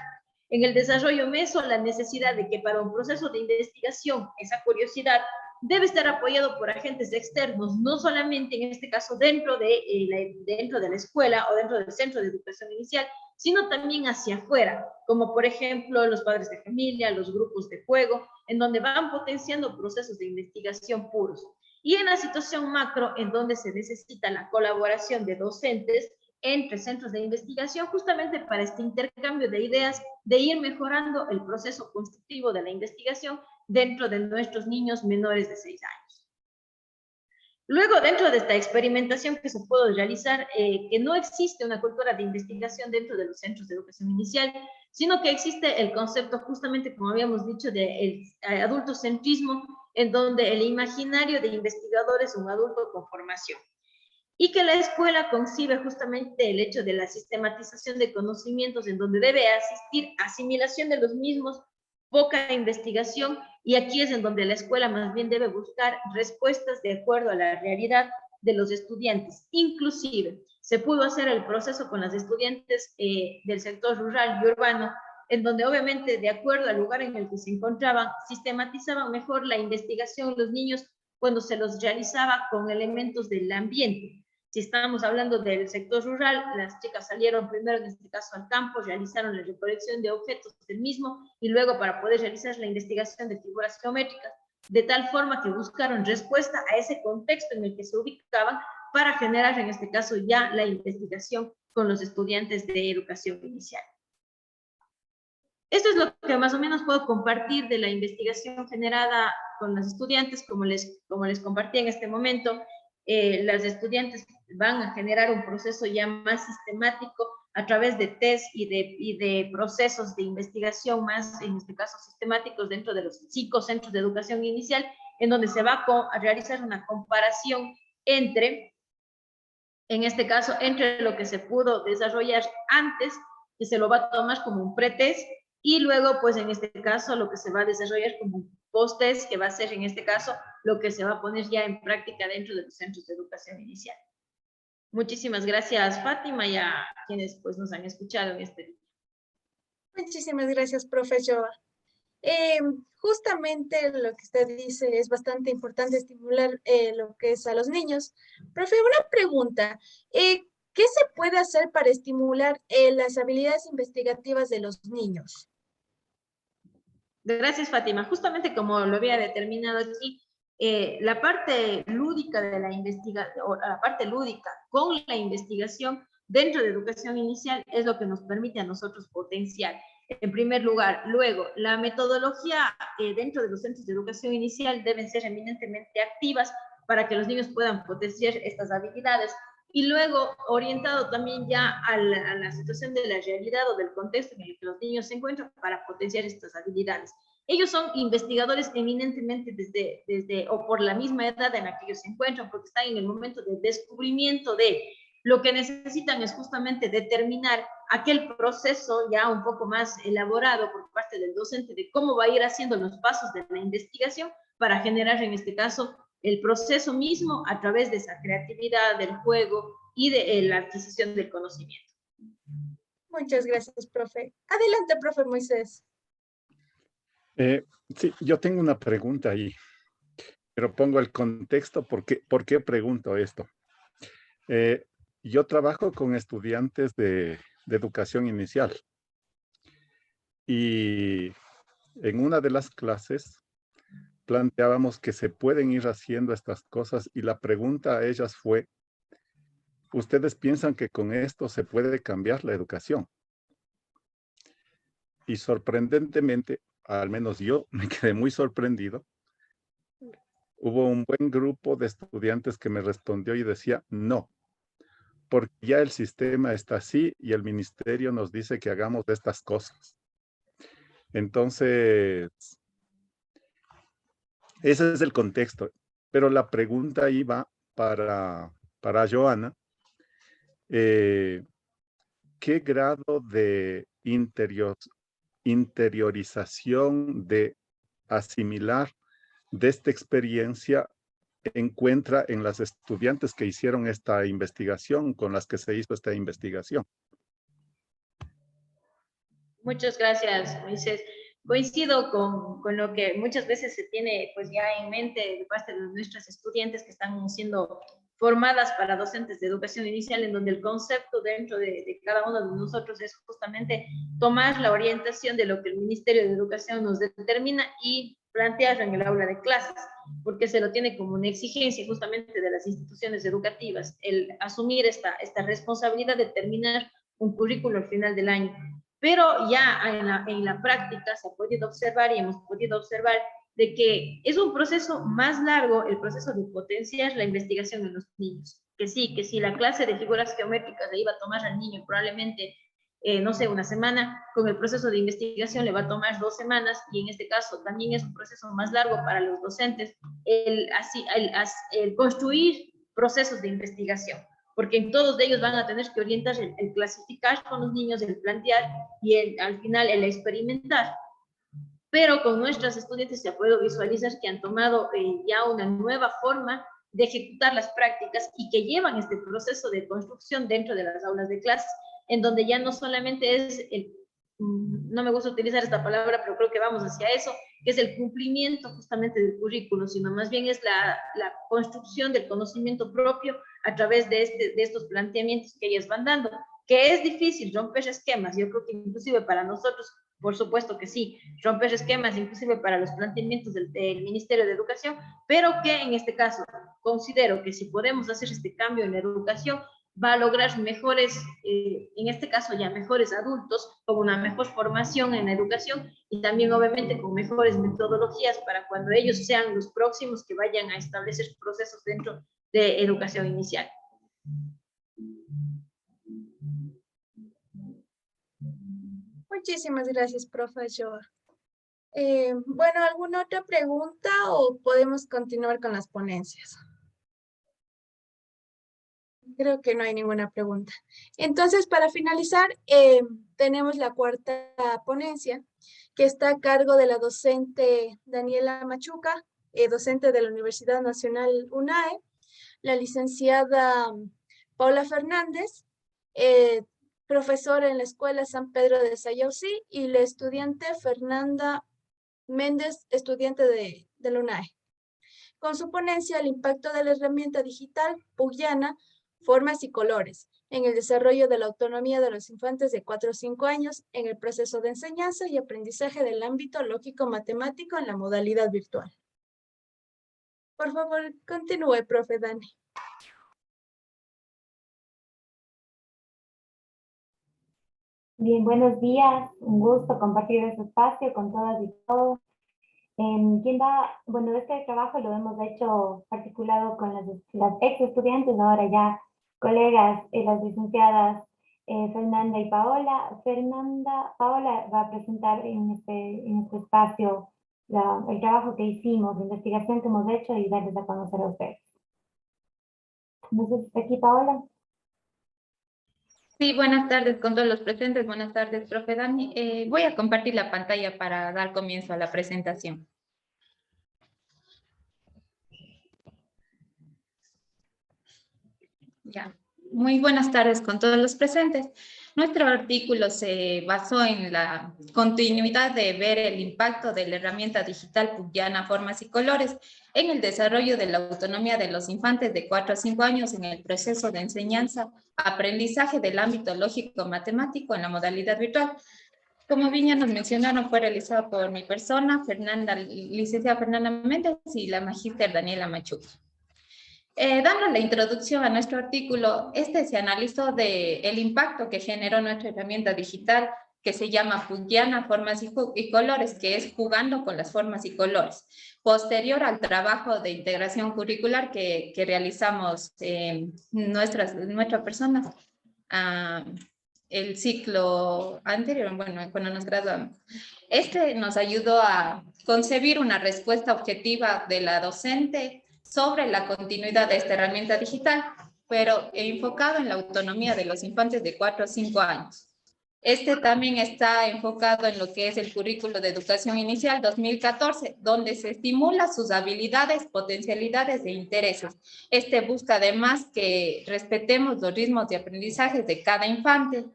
En el desarrollo meso, la necesidad de que para un proceso de investigación, esa curiosidad debe estar apoyado por agentes externos, no solamente en este caso dentro de la escuela o dentro del centro de educación inicial, sino también hacia afuera, como por ejemplo los padres de familia, los grupos de juego, en donde van potenciando procesos de investigación puros. Y en la situación macro, en donde se necesita la colaboración de docentes entre centros de investigación, justamente para este intercambio de ideas, de ir mejorando el proceso constructivo de la investigación dentro de nuestros niños menores de 6 años. Luego, dentro de esta experimentación que se pudo realizar, que no existe una cultura de investigación dentro de los centros de educación inicial, sino que existe el concepto, justamente como habíamos dicho, del adultocentrismo, en donde el imaginario de investigador es un adulto con formación. Y que la escuela concibe justamente el hecho de la sistematización de conocimientos, en donde debe asistir asimilación de los mismos, poca investigación, y aquí es en donde la escuela más bien debe buscar respuestas de acuerdo a la realidad de los estudiantes. Inclusive, se pudo hacer el proceso con las estudiantes del sector rural y urbano, en donde obviamente de acuerdo al lugar en el que se encontraban, sistematizaban mejor la investigación los niños cuando se los realizaba con elementos del ambiente. Si estamos hablando del sector rural, las chicas salieron primero, en este caso, al campo, realizaron la recolección de objetos del mismo y luego para poder realizar la investigación de figuras geométricas, de tal forma que buscaron respuesta a ese contexto en el que se ubicaban para generar, en este caso, ya la investigación con los estudiantes de educación inicial. Esto es lo que más o menos puedo compartir de la investigación generada con los estudiantes, como les compartí en este momento. Las estudiantes van a generar un proceso ya más sistemático a través de test y de procesos de investigación más, en este caso, sistemáticos dentro de los 5 centros de educación inicial, en donde se va a realizar una comparación entre, en este caso, entre lo que se pudo desarrollar antes, que se lo va a tomar como un pretest, y luego, pues en este caso, lo que se va a desarrollar como un post-test, que va a ser en este caso lo que se va a poner ya en práctica dentro de los centros de educación inicial. Muchísimas gracias, Fátima, y a quienes pues nos han escuchado en este día. Muchísimas gracias, profe Joa. Justamente lo que usted dice es bastante importante estimular lo que es a los niños. Profe, una pregunta. ¿Qué se puede hacer para estimular las habilidades investigativas de los niños? Gracias, Fátima. Justamente como lo había determinado aquí, la parte lúdica de la investigación, o la parte lúdica con la investigación dentro de educación inicial es lo que nos permite a nosotros potenciar. En primer lugar, luego, la metodología dentro de los centros de educación inicial deben ser eminentemente activas para que los niños puedan potenciar estas habilidades. Y luego, orientado también ya a la situación de la realidad o del contexto en el que los niños se encuentran para potenciar estas habilidades. Ellos son investigadores eminentemente desde o por la misma edad en la que ellos se encuentran, porque están en el momento de descubrimiento de lo que necesitan es justamente determinar aquel proceso ya un poco más elaborado por parte del docente de cómo va a ir haciendo los pasos de la investigación para generar en este caso el proceso mismo a través de esa creatividad, del juego y de la adquisición del conocimiento. Muchas gracias, profe. Adelante, profe Moisés. Sí, yo tengo una pregunta ahí, pero pongo el contexto. ¿Por qué pregunto esto? Yo trabajo con estudiantes de educación inicial y en una de las clases planteábamos que se pueden ir haciendo estas cosas y la pregunta a ellas fue, ¿ustedes piensan que con esto se puede cambiar la educación? Y sorprendentemente, al menos yo me quedé muy sorprendido, hubo un buen grupo de estudiantes que me respondió y decía, no, porque ya el sistema está así y el ministerio nos dice que hagamos estas cosas. Entonces, ese es el contexto. Pero la pregunta ahí va para Joana. ¿Qué grado de interiorización, de asimilar de esta experiencia encuentra en las estudiantes que hicieron esta investigación, con las que se hizo esta investigación? Muchas gracias, Moisés. Coincido con lo que muchas veces se tiene pues ya en mente de parte de nuestras estudiantes que están siendo formadas para docentes de educación inicial, en donde el concepto dentro de cada uno de nosotros es justamente tomar la orientación de lo que el Ministerio de Educación nos determina y plantearlo en el aula de clases, porque se lo tiene como una exigencia justamente de las instituciones educativas, el asumir esta responsabilidad de terminar un currículo al final del año. Pero ya en la práctica se ha podido observar y hemos podido observar de que es un proceso más largo, el proceso de potenciar la investigación en los niños. Que sí, la clase de figuras geométricas le iba a tomar al niño probablemente, no sé, una semana, con el proceso de investigación le va a tomar 2 semanas, y en este caso también es un proceso más largo para los docentes el construir procesos de investigación, porque en todos ellos van a tener que orientar el clasificar con los niños, el plantear y al final el experimentar. Pero con nuestras estudiantes se puede visualizar que han tomado ya una nueva forma de ejecutar las prácticas y que llevan este proceso de construcción dentro de las aulas de clases, en donde ya no solamente es no me gusta utilizar esta palabra, pero creo que vamos hacia eso, que es el cumplimiento justamente del currículo, sino más bien es la construcción del conocimiento propio a través de estos planteamientos que ellas van dando, que es difícil romper esquemas. Yo creo que inclusive para nosotros, por supuesto que sí, romper esquemas inclusive para los planteamientos del Ministerio de Educación, pero que en este caso considero que si podemos hacer este cambio en la educación, va a lograr mejores, en este caso ya mejores adultos, con una mejor formación en la educación y también obviamente con mejores metodologías para cuando ellos sean los próximos que vayan a establecer procesos dentro de educación inicial. Muchísimas gracias, profe Joa. Bueno, ¿alguna otra pregunta o podemos continuar con las ponencias? Creo que no hay ninguna pregunta. Entonces, para finalizar, tenemos la cuarta ponencia, que está a cargo de la docente Daniela Machuca, docente de la Universidad Nacional UNAE, la licenciada Paula Fernández, profesora en la Escuela San Pedro de Sayausí, y la estudiante Fernanda Méndez, estudiante de la UNAE. Con su ponencia, el impacto de la herramienta digital Puyana, formas y colores, en el desarrollo de la autonomía de los infantes de 4 o 5 años en el proceso de enseñanza y aprendizaje del ámbito lógico-matemático en la modalidad virtual. Por favor, continúe, profe Dani. Bien, buenos días. Un gusto compartir este espacio con todas y todos. Bueno, este trabajo lo hemos hecho articulado con las ex estudiantes, ahora ya colegas, las licenciadas Fernanda y Paola. Paola va a presentar en este espacio el trabajo que hicimos, la investigación que hemos hecho y darles a conocer a ustedes. No sé si está aquí Paola. Sí, buenas tardes con todos los presentes. Buenas tardes, profe Dani. Voy a compartir la pantalla para dar comienzo a la presentación. Ya. Muy buenas tardes con todos los presentes. Nuestro artículo se basó en la continuidad de ver el impacto de la herramienta digital Puyana, formas y colores en el desarrollo de la autonomía de los infantes de 4 a 5 años en el proceso de enseñanza, aprendizaje del ámbito lógico-matemático en la modalidad virtual. Como bien ya nos mencionaron, fue realizado por mi persona, licenciada Fernanda Méndez, y la magíster Daniela Machuca. Dando la introducción a nuestro artículo, se analizó el impacto que generó nuestra herramienta digital que se llama Puyana, formas y colores, que es jugando con las formas y colores. Posterior al trabajo de integración curricular que realizamos nuestra persona, el ciclo anterior, bueno, cuando nos graduamos. Nos ayudó a concebir una respuesta objetiva de la docente sobre la continuidad de esta herramienta digital, pero enfocado en la autonomía de los infantes de 4 a 5 años. También está enfocado en lo que es el currículo de educación inicial 2014, donde se estimula sus habilidades, potencialidades e intereses. Busca además que respetemos los ritmos de aprendizaje de cada infante.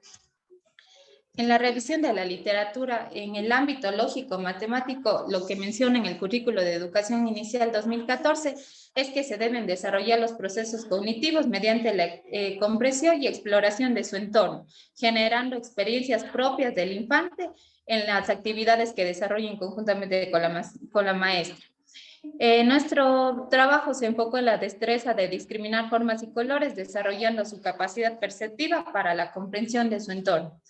En la revisión de la literatura en el ámbito lógico-matemático, lo que menciona en el currículo de educación inicial 2014 es que se deben desarrollar los procesos cognitivos mediante la comprensión y exploración de su entorno, generando experiencias propias del infante en las actividades que desarrollen conjuntamente con la maestra. Nuestro trabajo se enfocó en la destreza de discriminar formas y colores, desarrollando su capacidad perceptiva para la comprensión de su entorno.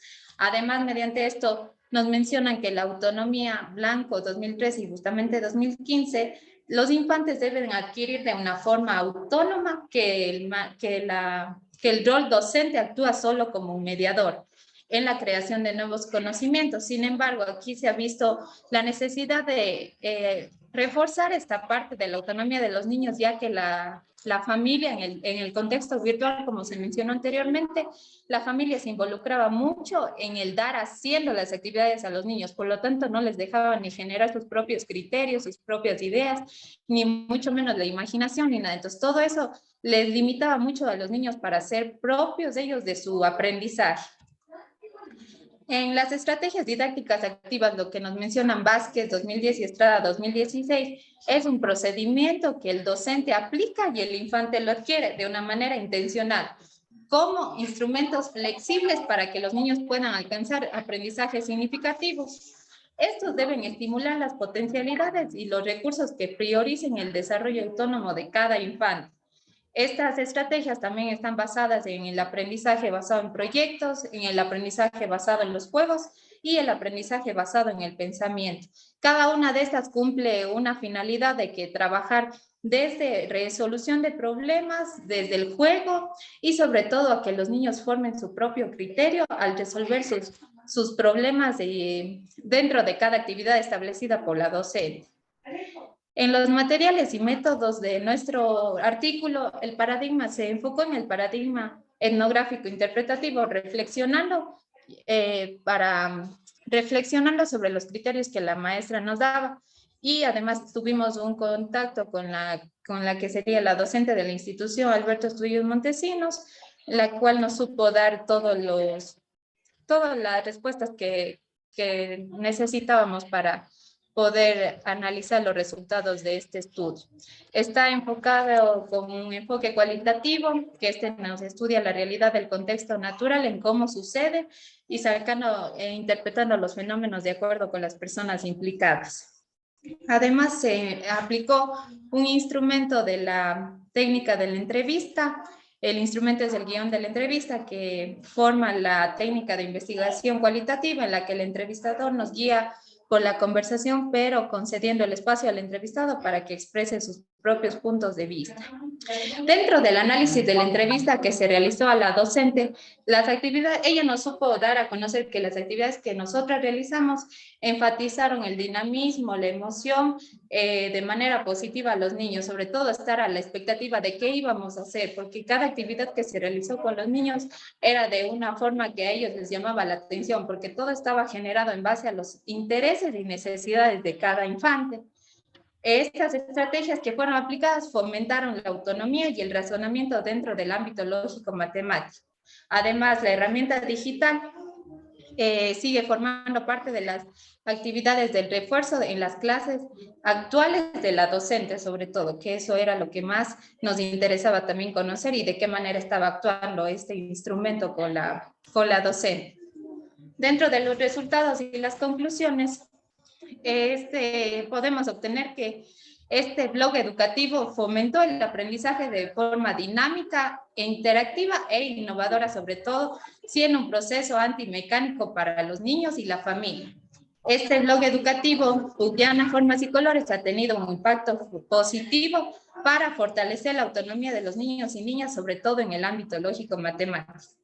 Además, mediante esto, nos mencionan que la autonomía Blanco 2013 y justamente 2015, los infantes deben adquirir de una forma autónoma que el rol docente actúa solo como un mediador en la creación de nuevos conocimientos. Sin embargo, aquí se ha visto la necesidad de reforzar esta parte de la autonomía de los niños, ya que la familia en el contexto virtual, como se mencionó anteriormente, la familia se involucraba mucho en el dar haciendo las actividades a los niños, por lo tanto no les dejaban ni generar sus propios criterios, sus propias ideas, ni mucho menos la imaginación ni nada. Entonces todo eso les limitaba mucho a los niños para ser propios ellos de su aprendizaje. En las estrategias didácticas activas, lo que nos mencionan Vázquez 2010 y Estrada 2016, es un procedimiento que el docente aplica y el infante lo adquiere de una manera intencional, como instrumentos flexibles para que los niños puedan alcanzar aprendizajes significativos. Estos deben estimular las potencialidades y los recursos que prioricen el desarrollo autónomo de cada infante. Estas estrategias también están basadas en el aprendizaje basado en proyectos, en el aprendizaje basado en los juegos y el aprendizaje basado en el pensamiento. Cada una de estas cumple una finalidad de que trabajar desde resolución de problemas, desde el juego y sobre todo a que los niños formen su propio criterio al resolver sus problemas dentro de cada actividad establecida por la docente. En los materiales y métodos de nuestro artículo, el paradigma se enfocó en el paradigma etnográfico interpretativo, reflexionando sobre los criterios que la maestra nos daba. Y además tuvimos un contacto con la que sería la docente de la institución, Alberto Estudios Montesinos, la cual nos supo dar todas las respuestas que necesitábamos para poder analizar los resultados de este estudio. Está enfocado con un enfoque cualitativo, que nos estudia la realidad del contexto natural, en cómo sucede, y interpretando los fenómenos de acuerdo con las personas implicadas. Además, se aplicó un instrumento de la técnica de la entrevista. El instrumento es el guión de la entrevista, que forma la técnica de investigación cualitativa, en la que el entrevistador nos guía por la conversación, pero concediendo el espacio al entrevistado para que exprese sus propios puntos de vista. Dentro del análisis de la entrevista que se realizó a la docente, ella nos supo dar a conocer que las actividades que nosotras realizamos enfatizaron el dinamismo, la emoción de manera positiva a los niños, sobre todo estar a la expectativa de qué íbamos a hacer, porque cada actividad que se realizó con los niños era de una forma que a ellos les llamaba la atención, porque todo estaba generado en base a los intereses y necesidades de cada infante. Estas estrategias que fueron aplicadas fomentaron la autonomía y el razonamiento dentro del ámbito lógico-matemático. Además, la herramienta digital sigue formando parte de las actividades del refuerzo en las clases actuales de la docente, sobre todo, que eso era lo que más nos interesaba también conocer, y de qué manera estaba actuando este instrumento con la docente. Dentro de los resultados y las conclusiones, podemos obtener que este blog educativo fomentó el aprendizaje de forma dinámica, interactiva e innovadora, sobre todo, siendo un proceso antimecánico para los niños y la familia. Este blog educativo, Pugliana Formas y Colores, ha tenido un impacto positivo para fortalecer la autonomía de los niños y niñas, sobre todo en el ámbito lógico-matemático.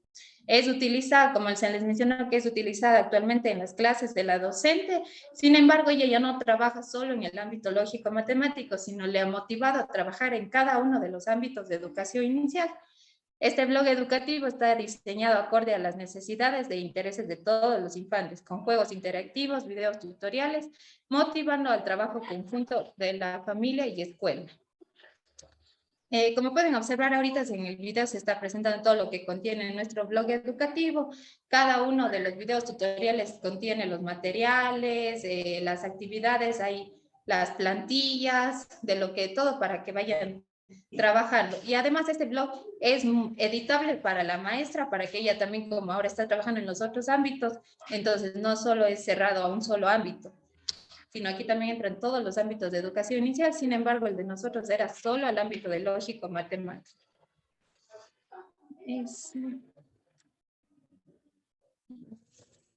Es utilizada, como se les mencionó, que es utilizada actualmente en las clases de la docente. Sin embargo, ella ya no trabaja solo en el ámbito lógico-matemático, sino le ha motivado a trabajar en cada uno de los ámbitos de educación inicial. Este blog educativo está diseñado acorde a las necesidades e intereses de todos los infantes, con juegos interactivos, videos tutoriales, motivando al trabajo conjunto de la familia y escuela. Como pueden observar ahorita en el video se está presentando todo lo que contiene nuestro blog educativo. Cada uno de los videos tutoriales contiene los materiales, las actividades, hay las plantillas, todo para que vayan trabajando. Y además este blog es editable para la maestra, para que ella también, como ahora está trabajando en los otros ámbitos, entonces no solo es cerrado a un solo ámbito, sino aquí también entran todos los ámbitos de educación inicial. Sin embargo, el de nosotros era solo al ámbito de lógico-matemático.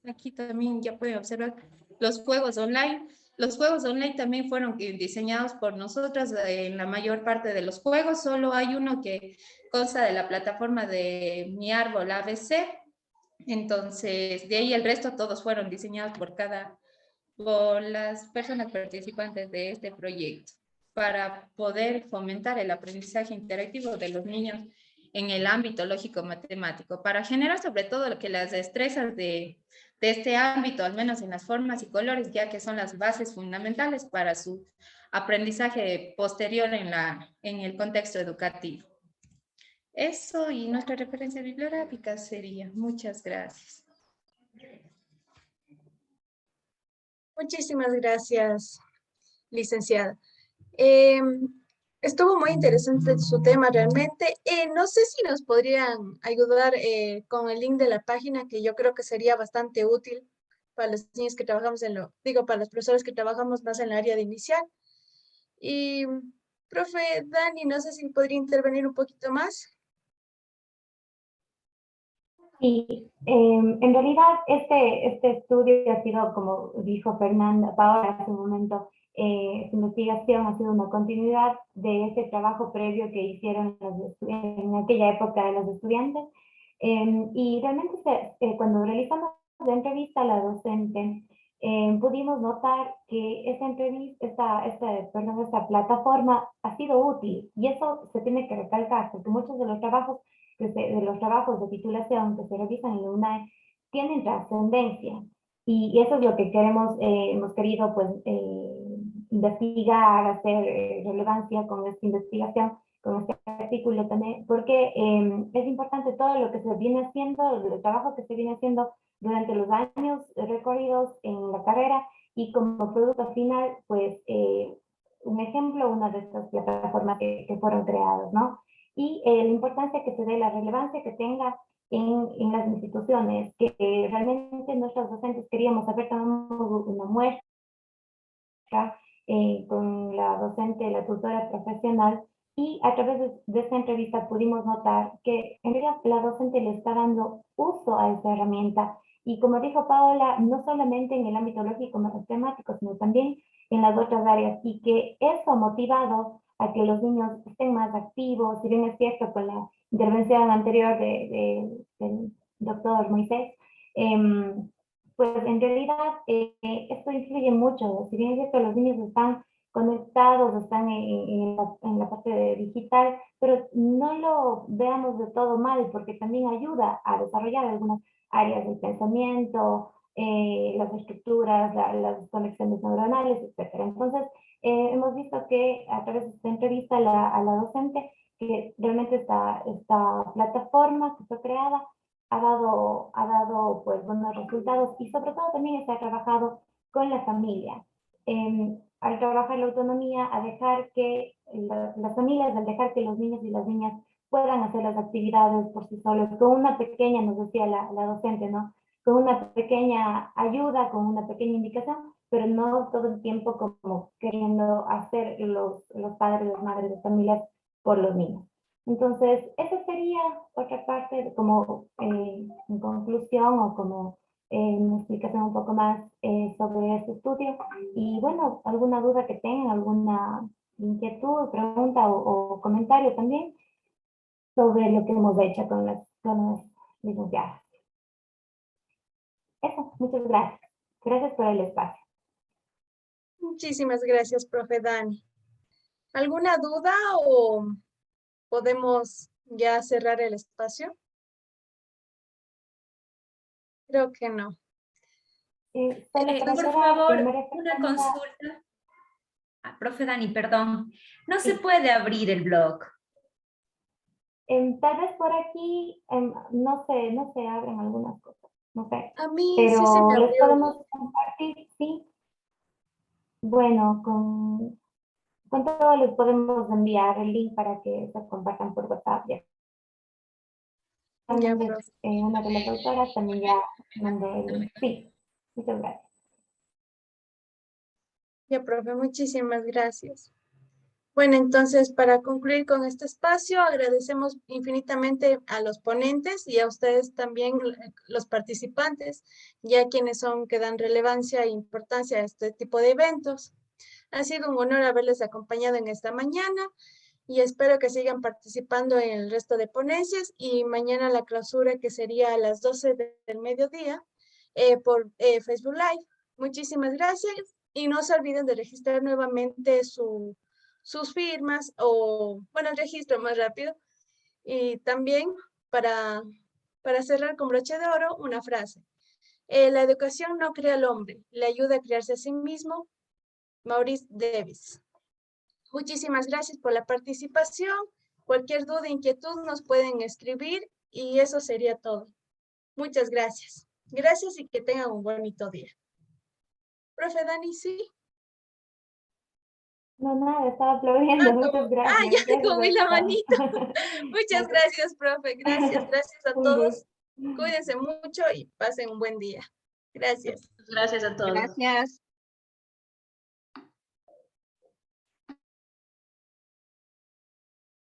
Aquí también ya pueden observar los juegos online. Los juegos online también fueron diseñados por nosotras. En la mayor parte de los juegos solo hay uno que consta de la plataforma de Mi Árbol ABC. Entonces, de ahí el resto todos fueron diseñados por las personas participantes de este proyecto, para poder fomentar el aprendizaje interactivo de los niños en el ámbito lógico-matemático, para generar sobre todo que las destrezas de este ámbito, al menos en las formas y colores, ya que son las bases fundamentales para su aprendizaje posterior en el contexto educativo. Eso, y nuestra referencia bibliográfica sería. Muchas gracias. Muchísimas gracias, licenciada. Estuvo muy interesante su tema realmente. No sé si nos podrían ayudar con el link de la página, que yo creo que sería bastante útil para los niños que trabajamos para los profesores que trabajamos más en el área de inicial. Y, profe Dani, no sé si podría intervenir un poquito más. Sí, en realidad este estudio ha sido, como dijo Paola hace un momento, su investigación ha sido una continuidad de ese trabajo previo que hicieron en aquella época de los estudiantes. Y realmente cuando realizamos la entrevista a la docente, pudimos notar que esta plataforma ha sido útil y eso se tiene que recalcar porque muchos de los trabajos de titulación que se realizan en la UNAE tienen trascendencia y eso es lo que hemos querido pues investigar, hacer relevancia con esta investigación, con este artículo también, porque es importante todo lo que se viene haciendo, el trabajo que se viene haciendo durante los años recorridos en la carrera y como producto final, pues un ejemplo, una de estas plataformas que fueron creadas, ¿no? Y la importancia que se dé, la relevancia que tenga en las instituciones, que realmente nuestros docentes queríamos haber tomado una muestra con la docente, la tutora profesional, y a través de esta entrevista pudimos notar que en realidad la docente le está dando uso a esa herramienta. Y como dijo Paola, no solamente en el ámbito lógico matemático, sino también en las otras áreas, y que eso ha motivado a que los niños estén más activos. Si bien es cierto con la intervención anterior del doctor Moisés, pues en realidad esto influye mucho. Si bien es cierto, los niños están conectados, están en la parte digital, pero no lo veamos de todo mal, porque también ayuda a desarrollar algunas áreas del pensamiento, las estructuras, las conexiones neuronales, etc. Entonces, hemos visto que a través de esta entrevista a la docente, que realmente esta plataforma que fue creada ha dado pues buenos resultados y sobre todo también se ha trabajado con la familia. Al trabajar la autonomía, a dejar que las familias, al dejar que los niños y las niñas puedan hacer las actividades por sí solos, con una pequeña, nos decía la docente, ¿no? Con una pequeña ayuda, con una pequeña indicación, pero no todo el tiempo como queriendo hacer los padres, las madres de familias por los niños. Entonces, esa sería otra parte como en conclusión o como una explicación un poco más sobre este estudio. Y bueno, alguna duda que tengan, alguna inquietud, pregunta o comentario también sobre lo que hemos hecho con las licenciadas. Eso, muchas gracias. Gracias por el espacio. Muchísimas gracias, profe Dani. ¿Alguna duda o podemos ya cerrar el espacio? Creo que no. Por favor, una consulta. Profe Dani, perdón. No se puede abrir el blog. Tal vez por aquí, no se abren algunas cosas, no sé. A mí pero sí se me les abrió. podemos compartir, sí. Bueno, con todo les podemos enviar el link para que se compartan por WhatsApp. Ya. Ya, También profe. una de las autoras también ya mandó el link. Sí, muchas gracias. Ya, profe, muchísimas gracias. Bueno, entonces, para concluir con este espacio, agradecemos infinitamente a los ponentes y a ustedes también, los participantes, ya quienes son que dan relevancia e importancia a este tipo de eventos. Ha sido un honor haberles acompañado en esta mañana y espero que sigan participando en el resto de ponencias y mañana la clausura que sería a las 12 del mediodía por Facebook Live. Muchísimas gracias y no se olviden de registrar nuevamente sus firmas o, bueno, el registro más rápido. Y también para cerrar con broche de oro, una frase. La educación no crea al hombre, le ayuda a crearse a sí mismo. Maurice Davis. Muchísimas gracias por la participación. Cualquier duda, inquietud nos pueden escribir y eso sería todo. Muchas gracias. Gracias y que tengan un bonito día. Profe Dani, ¿sí? No, nada, estaba aplaudiendo. Muchas gracias. Ya te comí la manito. Muchas gracias, profe. Gracias a todos. Cuídense mucho y pasen un buen día. Gracias. Gracias a todos. Gracias.